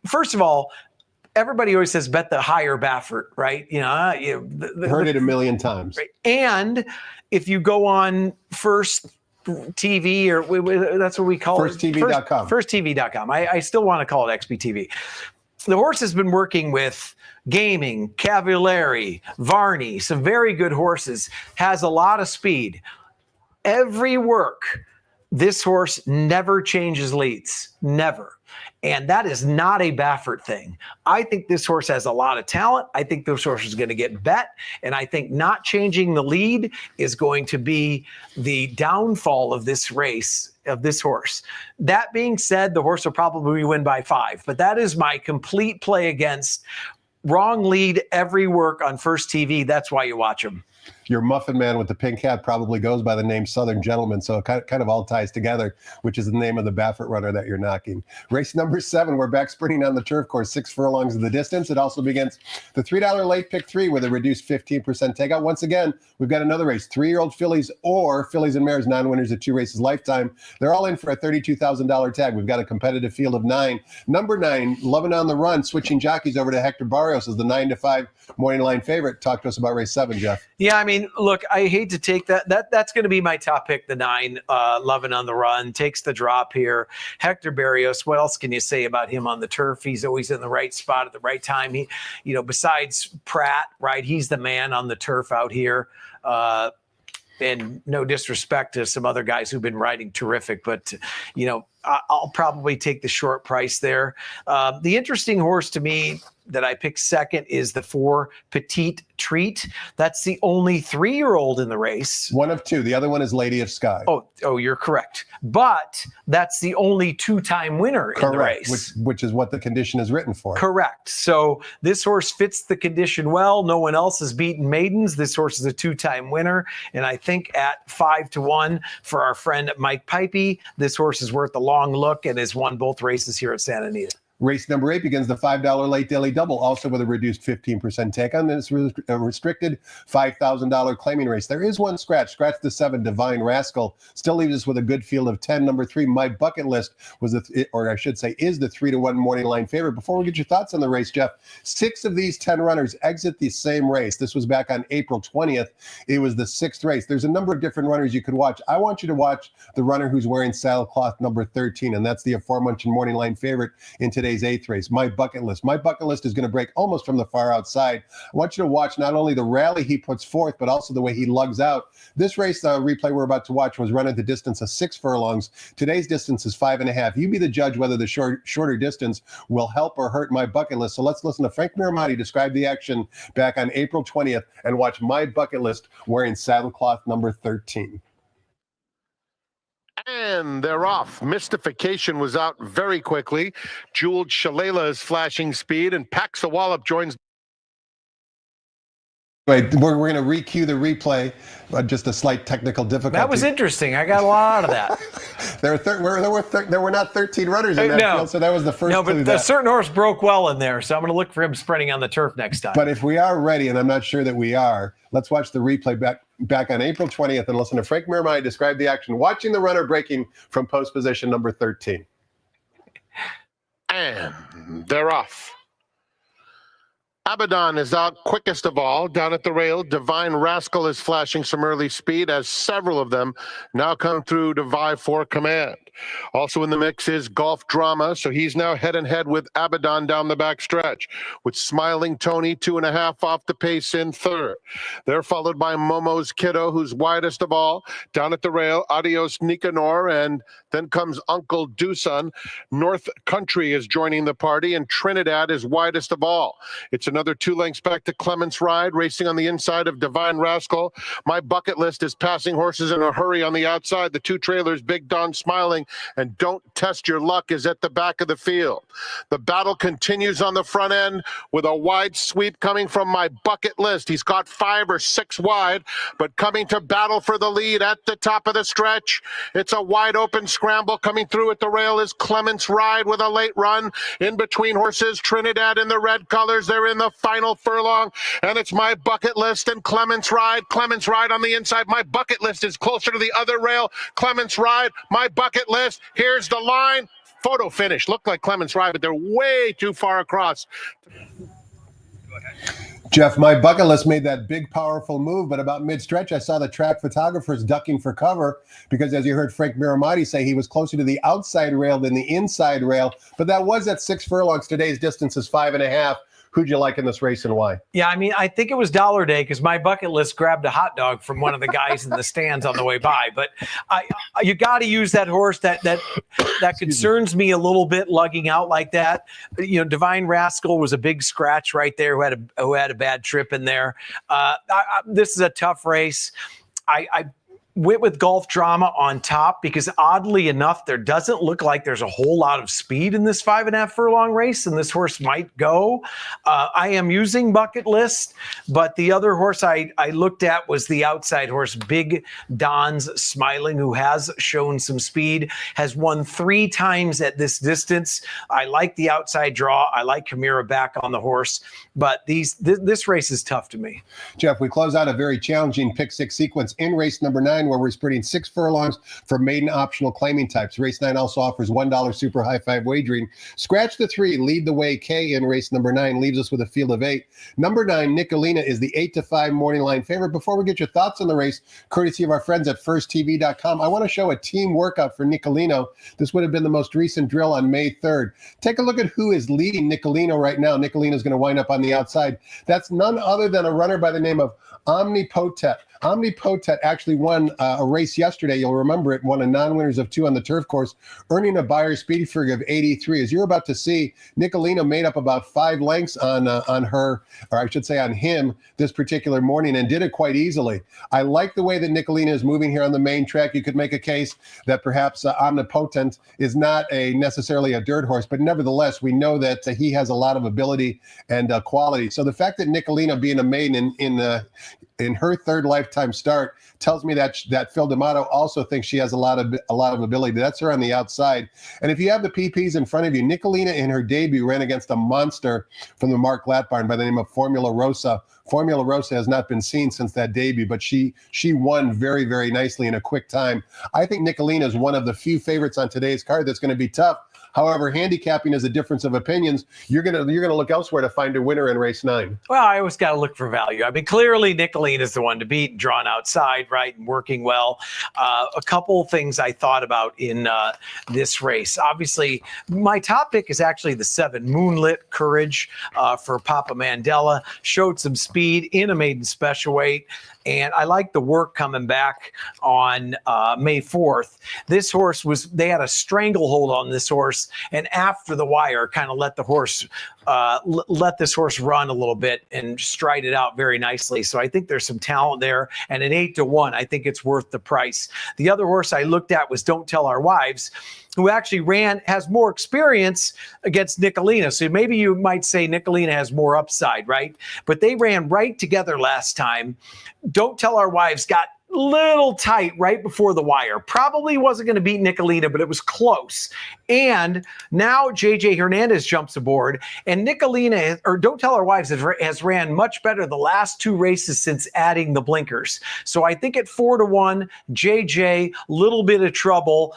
S3: first of all, everybody always says bet the higher Baffert, right?
S2: Heard it a million times.
S3: Right? And if you go on First TV, or that's what we call
S2: FirstTV.com.
S3: FirstTV.com. I still want to call it XBTV. The horse has been working with Gaming, Cavalieri, Varney, some very good horses, has a lot of speed. Every work, this horse never changes leads, never. And that is not a Baffert thing. I think this horse has a lot of talent. I think this horse is going to get bet. And I think not changing the lead is going to be the downfall of this race, of this horse. That being said, the horse will probably win by 5. But that is my complete play against. Wrong lead every work on First TV. That's why you watch them.
S2: Your Muffin Man with the pink hat probably goes by the name Southern Gentleman, so it kind of all ties together, which is the name of the Baffert runner that you're knocking. Race number 7, we're back sprinting on the turf course, 6 furlongs of the distance. It also begins the $3 late pick 3 with a reduced 15% takeout. Once again, we've got another race, 3-year-old fillies or fillies and mares, non-winners at 2 races lifetime. They're all in for a $32,000 tag. We've got a competitive field of 9. Number 9, Lovin' on the Run, switching jockeys over to Hector Barrios as the 9-5 morning line favorite. Talk to us about race 7, Jeff.
S3: Yeah, I mean, look, I hate to take that. That's going to be my top pick, the 9, Lovin' on the Run, takes the drop here. Hector Barrios, what else can you say about him on the turf? He's always in the right spot at the right time. He, besides Pratt, right, he's the man on the turf out here. And no disrespect to some other guys who've been riding terrific, but, I'll probably take the short price there. The interesting horse to me that I picked second is the 4 Petite Treat. That's the only 3-year-old in the race.
S2: One of 2. The other one is Lady of Sky.
S3: Oh, you're correct. But that's the only 2-time winner in the race.
S2: Which is what the condition is written for.
S3: Correct. So this horse fits the condition well. No one else has beaten maidens. This horse is a 2-time winner. And I think at 5-1 for our friend Mike Pipey, this horse is worth a long look and has won both races here at Santa Anita.
S2: Race number 8 begins the $5 late daily double, also with a reduced 15% take on this restricted $5,000 claiming race. There is one scratch. Scratch the 7, Divine Rascal. Still leaves us with a good field of 10. Number 3, My Bucket List was is the 3-1 morning line favorite. Before we get your thoughts on the race, Jeff, 6 of these 10 runners exit the same race. This was back on April 20th. It was the 6th race. There's a number of different runners you could watch. I want you to watch the runner who's wearing saddlecloth number 13, and that's the aforementioned morning line favorite in today's 8th race, My Bucket List. My Bucket List is going to break almost from the far outside. I want you to watch not only the rally he puts forth, but also the way he lugs out. This race replay we're about to watch was run at the distance of 6 furlongs. Today's distance is 5.5. You be the judge whether the shorter distance will help or hurt My Bucket List. So let's listen to Frank Miramati describe the action back on April 20th and watch My Bucket List wearing saddlecloth number 13.
S1: And they're off. Mystification was out very quickly. Jeweled Shalala is flashing speed, and Paxawallop joins.
S2: Wait, we're going to recue the replay. Just a slight technical difficulty.
S3: That was interesting. I got a lot out of that.
S2: There were not 13 runners in that field, so that was the first.
S3: No, but a certain horse broke well in there, so I'm going to look for him sprinting on the turf next time.
S2: But if we are ready, and I'm not sure that we are, let's watch the replay back on April 20th and listen to Frank Miramati describe the action, watching the runner breaking from post position number 13.
S1: And they're off. Abaddon is out quickest of all. Down at the rail, Divine Rascal is flashing some early speed as several of them now come through to vie for command. Also in the mix is Golf Drama, so he's now head and head with Abaddon down the back stretch, with Smiling Tony 2.5 off the pace in third. They're followed by Momo's Kiddo, who's widest of all. Down at the rail, Adios Nicanor, and then comes Uncle Dusan. North Country is joining the party, and Trinidad is widest of all. It's another 2 lengths back to Clements Ride, racing on the inside of Divine Rascal. My Bucket List is passing horses in a hurry on the outside. The 2 trailers, Big Don Smiling racing, and Don't Test Your Luck is at the back of the field. The battle continues on the front end with a wide sweep coming from My Bucket List. He's got 5 or 6 wide, but coming to battle for the lead at the top of the stretch. It's a wide open scramble. Coming through at the rail is Clements Ride with a late run. In between horses, Trinidad in the red colors. They're in the final furlong, and it's My Bucket List and Clements Ride. Clements Ride on the inside. My Bucket List is closer to the other rail. Clements Ride, My Bucket List. Here's the line. Photo finish. Looked like Clements Ride, but they're way too far across.
S2: Jeff, My Bucket List made that big, powerful move, but about mid-stretch, I saw the track photographers ducking for cover because, as you heard Frank Miramati say, he was closer to the outside rail than the inside rail, but that was at 6 furlongs. Today's distance is 5.5. Who'd you like in this race and why?
S3: Yeah, I mean, I think it was Dollar Day because My Bucket List grabbed a hot dog from one of the guys in the stands on the way by. But you got to use that horse. That concerns me a little bit, lugging out like that. You know, Divine Rascal was a big scratch right there who had a bad trip in there. This is a tough race. I went with Golf Drama on top because oddly enough, there doesn't look like there's a whole lot of speed in this 5.5 furlong race, and this horse might go. I am using Bucket List, but the other horse I looked at was the outside horse, Big Don's Smiling, who has shown some speed, has won 3 times at this distance. I like the outside draw. I like Kamira back on the horse, but this race is tough to me.
S2: Jeff, we close out a very challenging pick 6 sequence in race number 9, where we're sprinting 6 furlongs for maiden optional claiming types. Race 9 also offers $1 super high 5 wagering. Scratch the 3, Lead the Way K in race number 9 leaves us with a field of 8. Number 9, Nicolina, is the 8-5 morning line favorite. Before we get your thoughts on the race, courtesy of our friends at firsttv.com, I want to show a team workout for Nicolino. This would have been the most recent drill on May 3rd. Take a look at who is leading Nicolino right now. Nicolino is going to wind up on the outside. That's none other than a runner by the name of Omnipotent. Omnipotent actually won a race yesterday. You'll remember it, won a non-winners of 2 on the turf course, earning a Beyer speed figure of 83. As you're about to see, Nicolina made up about 5 lengths on her, or I should say on him, this particular morning, and did it quite easily. I like the way that Nicolina is moving here on the main track. You could make a case that perhaps Omnipotent is not necessarily a dirt horse, but nevertheless, we know that he has a lot of ability and quality. So the fact that Nicolina, being a maiden in her 3rd lifetime start, tells me that Phil D'Amato also thinks she has a lot of ability. That's her on the outside. And if you have the PPs in front of you, Nicolina in her debut ran against a monster from the Mark Glatt barn by the name of Formula Rosa. Formula Rosa has not been seen since that debut, but she won very, very nicely in a quick time. I think Nicolina is one of the few favorites on today's card that's going to be tough. However, handicapping is a difference of opinions. You're gonna look elsewhere to find a winner in race 9.
S3: Well, I always got to look for value. I mean, clearly Nicolene is the one to beat, drawn outside, right, and working well. A couple of things I thought about in this race. Obviously, my top pick is actually the 7, Moonlit Courage for Papa Mandela. Showed some speed in a maiden special weight. And I like the work coming back on May 4th. This horse they had a stranglehold on this horse, and after the wire, kind of let this horse run a little bit and stride it out very nicely. So I think there's some talent there. And at 8-1, I think it's worth the price. The other horse I looked at was Don't Tell Our Wives, who actually has more experience against Nicolina. So maybe you might say Nicolina has more upside, right? But they ran right together last time. Don't Tell Our Wives got little tight right before the wire. Probably wasn't going to beat Nicolina, but it was close. And now JJ Hernandez jumps aboard, and Nicolina, or Don't Tell Our Wives, has ran much better the last 2 races since adding the blinkers. So I think at 4-1, JJ, little bit of trouble.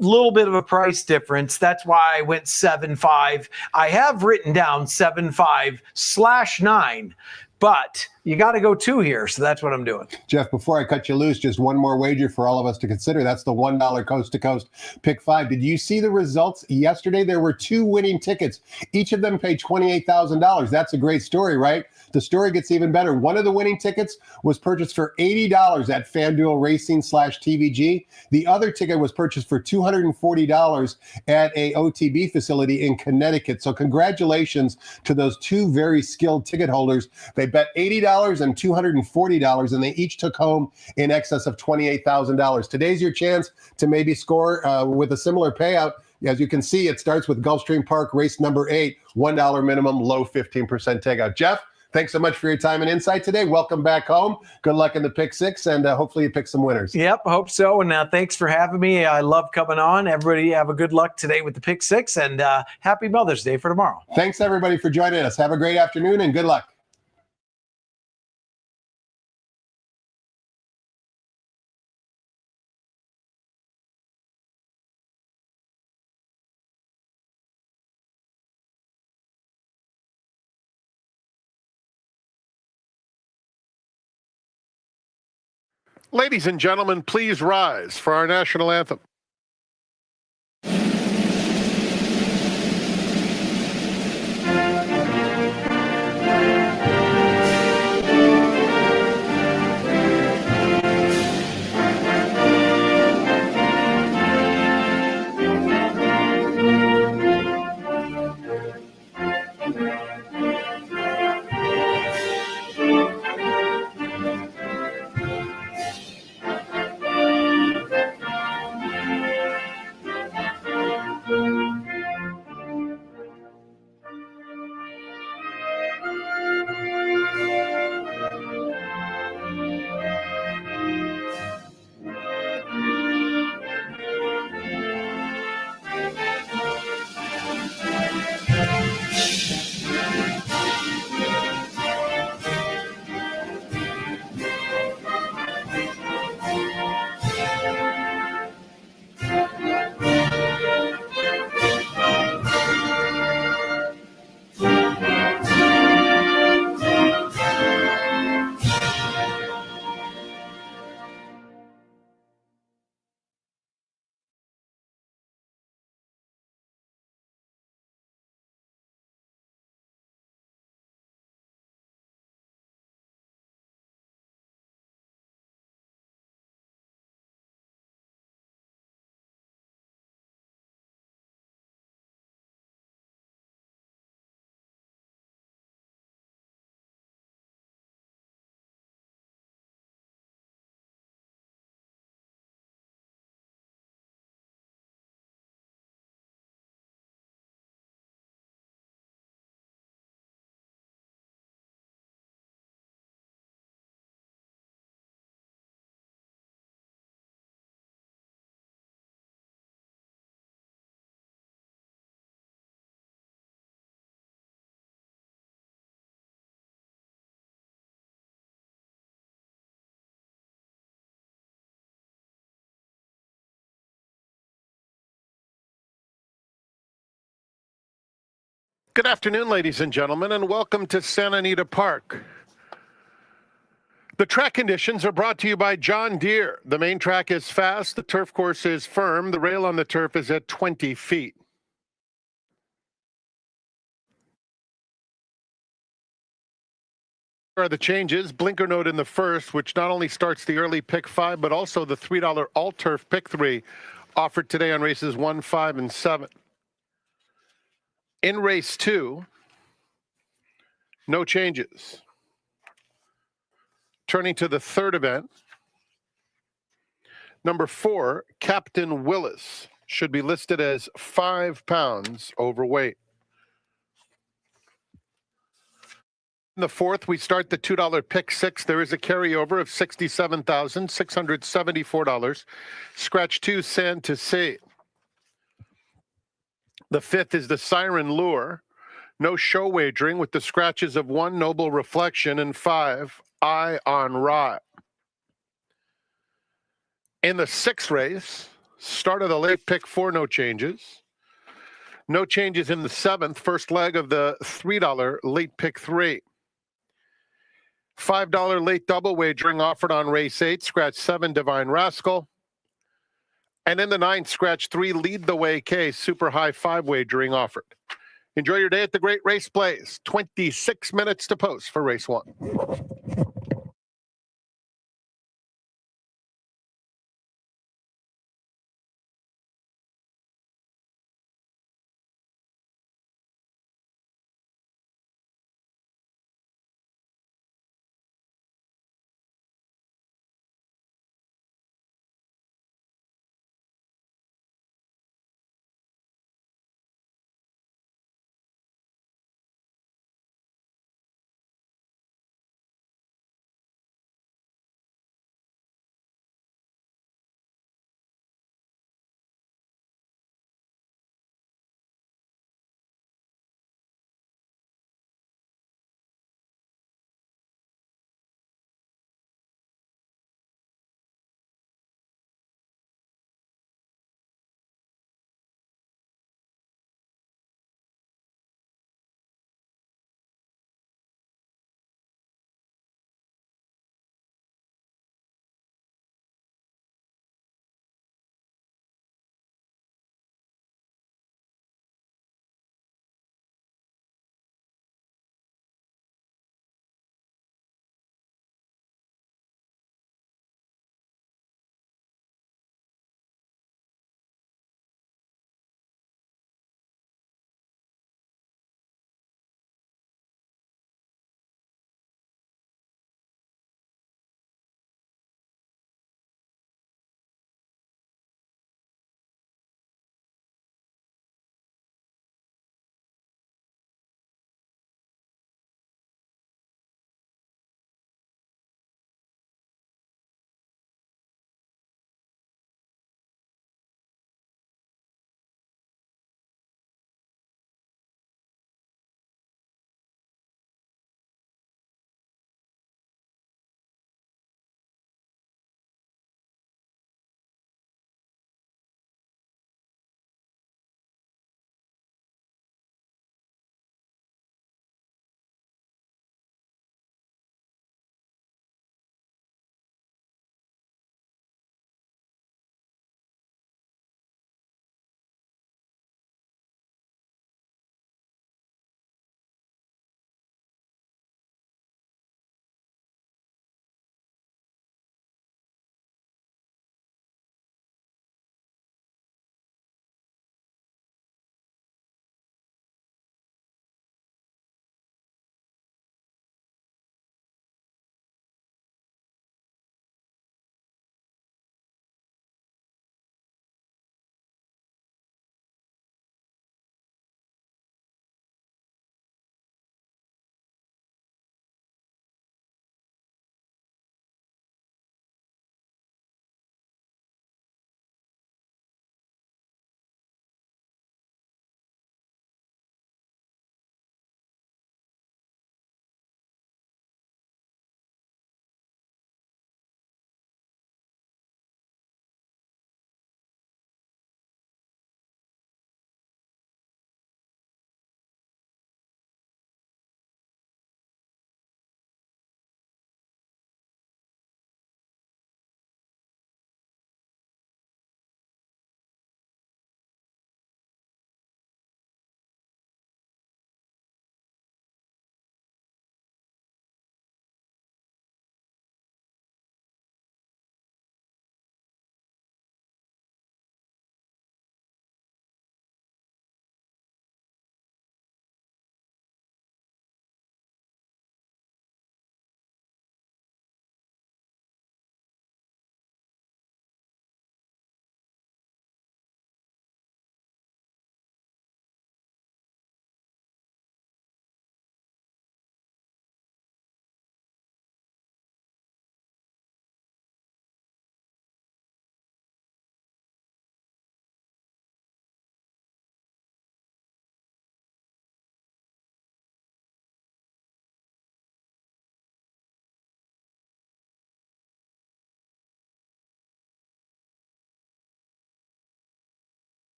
S3: Little bit of a price difference. That's why I went 7-5. I have written down 7-5/9, but you got to go 2 here. So that's what I'm doing.
S2: Jeff, before I cut you loose, just one more wager for all of us to consider. That's the $1 coast to coast pick 5. Did you see the results yesterday? There were 2 winning tickets. Each of them paid $28,000. That's a great story, right? The story gets even better. One of the winning tickets was purchased for $80 at FanDuel Racing/TVG. The other ticket was purchased for $240 at a OTB facility in Connecticut. So congratulations to those 2 very skilled ticket holders. They bet $80 $200 and $240, and they each took home in excess of $28,000. Today's your chance to maybe score with a similar payout. As you can see, it starts with Gulfstream Park, race number 8, $1 minimum, low 15% takeout. Jeff, thanks so much for your time and insight today. Welcome back home. Good luck in the Pick Six, and hopefully you pick some winners.
S3: Yep, hope so. And thanks for having me. I love coming on. Everybody have a good luck today with the Pick Six, and happy Mother's Day for tomorrow.
S2: Thanks, everybody, for joining us. Have a great afternoon, and good luck.
S1: Ladies and gentlemen, please rise for our national anthem. Good afternoon, ladies and gentlemen, and welcome to Santa Anita Park. The track conditions are brought to you by John Deere. The main track is fast, the turf course is firm, the rail on the turf is at 20 feet. Here are the changes. Blinker note in the first, which not only starts the early pick 5, but also the $3 all-turf pick 3 offered today on races 1, 5, and 7. In race 2, no changes. Turning to the third event, number 4, Captain Willis, should be listed as 5 pounds overweight. In the fourth, we start the $2 pick 6. There is a carryover of $67,674. Scratch 2, Sand to Sea. The fifth is the Siren Lure. No show wagering with the scratches of 1, Noble Reflection, and 5, Eye on Rye. In the sixth race, start of the late pick 4, no changes. No changes in the seventh, first leg of the $3 late pick 3. $5 late double wagering offered on race 8, scratch 7, Divine Rascal. And in the ninth, scratch 3, Lead the Way K, super high 5 wagering offered. Enjoy your day at the Great Race Place. 26 minutes to post for race 1.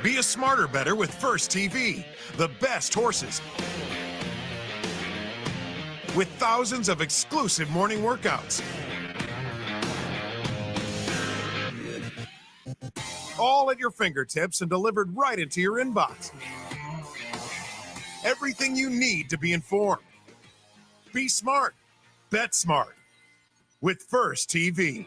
S4: Be a smarter better with First TV, the best horses, with thousands of exclusive morning workouts. All at your fingertips and delivered right into your inbox. Everything you need to be informed. Be smart. Bet smart. With First TV.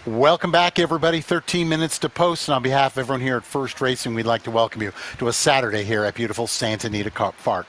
S5: Welcome back, everybody. 13 minutes to post. And on behalf of everyone here at First Racing, we'd like to welcome you to a Saturday here at beautiful Santa Anita Park.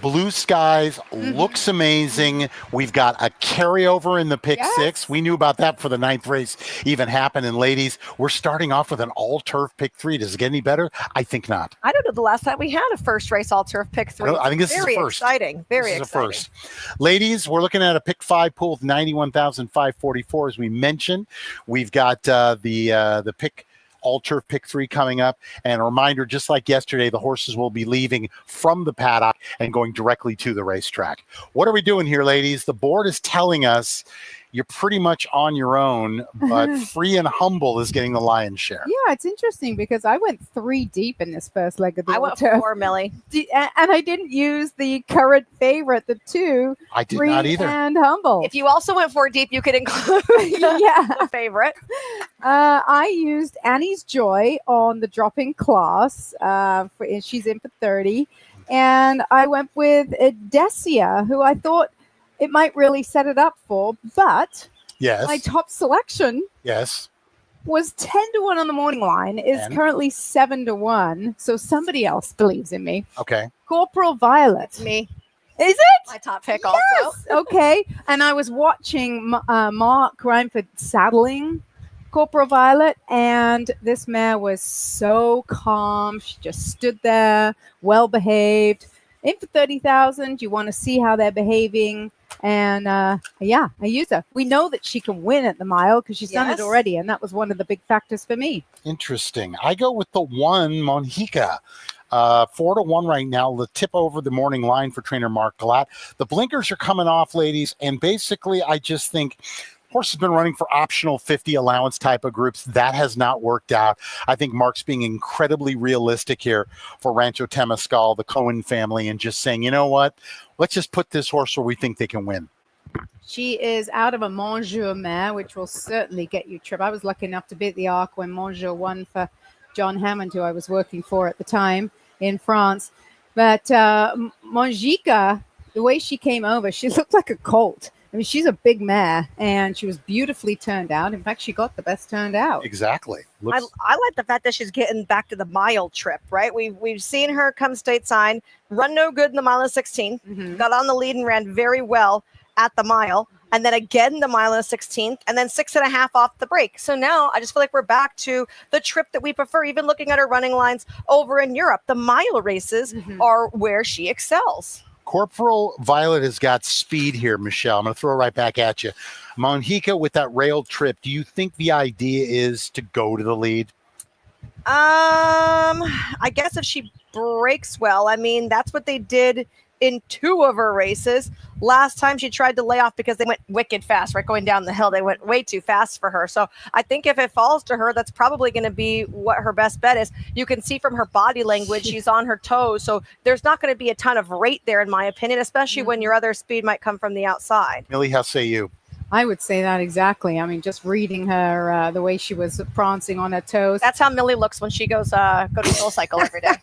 S5: Blue skies, looks amazing. We've got a carryover in the pick six. We knew about that for the 9th race even happened. And ladies, we're starting off with an all-turf pick 3. Does it get any better? I think not.
S6: I don't know the last time we had a first race all-turf pick 3.
S5: I think this is the first.
S6: Exciting. Very
S5: this
S6: exciting.
S5: Is a first. Ladies, we're looking at a pick 5 pool of 91,544. As we mentioned, we've got the pick all-turf pick 3 coming up. And a reminder, just like yesterday, the horses will be leaving from the paddock and going directly to the racetrack. What are we doing here, ladies? The board is telling us you're pretty much on your own, but Free and Humble is getting the lion's share.
S7: Yeah, it's interesting because I went 3 deep in this first leg of the
S6: I went 4, Millie.
S7: And I didn't use the current favorite, the 2.
S5: I did
S7: Free
S5: not either.
S7: and Humble.
S6: If you also went 4 deep, you could include the favorite.
S7: I used Annie's Joy on the dropping class. She's in for 30. And I went with Decia, who I thought it might really set it up for, but my top selection was 10-1 on the morning line, is currently 7-1. So somebody else believes in me.
S5: Okay.
S7: Corporal Violet.
S6: Me.
S7: Is it?
S6: My top pick
S7: Yes.
S6: also.
S7: Okay. And I was watching Mark Reinford saddling Corporal Violet, and this mare was so calm. She just stood there, well behaved. In for 30,000, you want to see how they're behaving. And I use her. We know that she can win at the mile because she's done it already, and that was one of the big factors for me.
S5: Interesting. I go with the 1 Monjica. 4-1 right now. The tip over the morning line for trainer Mark Galat. The blinkers are coming off, ladies, and basically I just think horse has been running for optional 50 allowance type of groups. That has not worked out. I think Mark's being incredibly realistic here for Rancho Temescal, the Cohen family, and just saying, you know what? Let's just put this horse where we think they can win.
S7: She is out of a Monjou mare, which will certainly get you trip. I was lucky enough to beat the Arc when Monjou won for John Hammond, who I was working for at the time in France. But Monjica, the way she came over, she looked like a colt. I mean, she's a big mare, and she was beautifully turned out. In fact, she got the best turned out.
S5: Exactly.
S6: I like the fact that she's getting back to the mile trip, right? We've seen her come stateside, run no good in the mile of 16, got on the lead and ran very well at the mile, and then again the mile of 16th, and then 6.5 off the break. So now I just feel like we're back to the trip that we prefer, even looking at her running lines over in Europe. The mile races are where she excels.
S5: Corporal Violet has got speed here, Michelle. I'm going to throw it right back at you. Monjica with that railed trip, do you think the idea is to go to the lead?
S6: I guess if she breaks well, I mean, that's what they did in 2 of her races. Last time she tried to lay off because they went wicked fast, right? Going down the hill. They went way too fast for her. So I think if it falls to her, that's probably going to be what her best bet is. You can see from her body language, she's on her toes. So there's not going to be a ton of rate there, in my opinion, especially when your other speed might come from the outside.
S5: Millie, how say you?
S7: I would say that exactly. I mean, just reading her, the way she was prancing on her toes.
S6: That's how Millie looks when she goes go to Soul Cycle every day.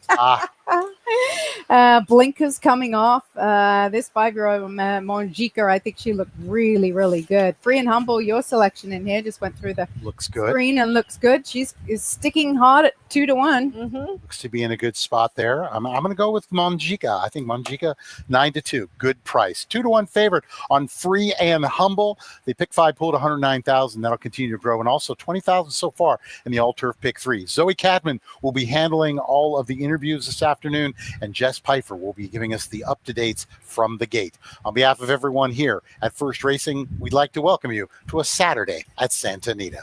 S7: Blinkers coming off. This 5-year-old Monjica, I think she looked really, really good. Free and Humble, your selection in here just went through the screen and looks good. She's sticking hard at 2-1.
S5: Looks to be in a good spot there. I'm going to go with Monjica. I think Monjica 9-2, good price. 2-1 favorite on Free and Humble. They pick 5 pool to 109,000. That'll continue to grow, and also 20,000 so far in the all-turf pick 3. Zoe Chapman will be handling all of the interviews this afternoon, and Jess Pfeiffer will be giving us the up-to-dates from the gate. On behalf of everyone here at First Racing, we'd like to welcome you to a Saturday at Santa Anita.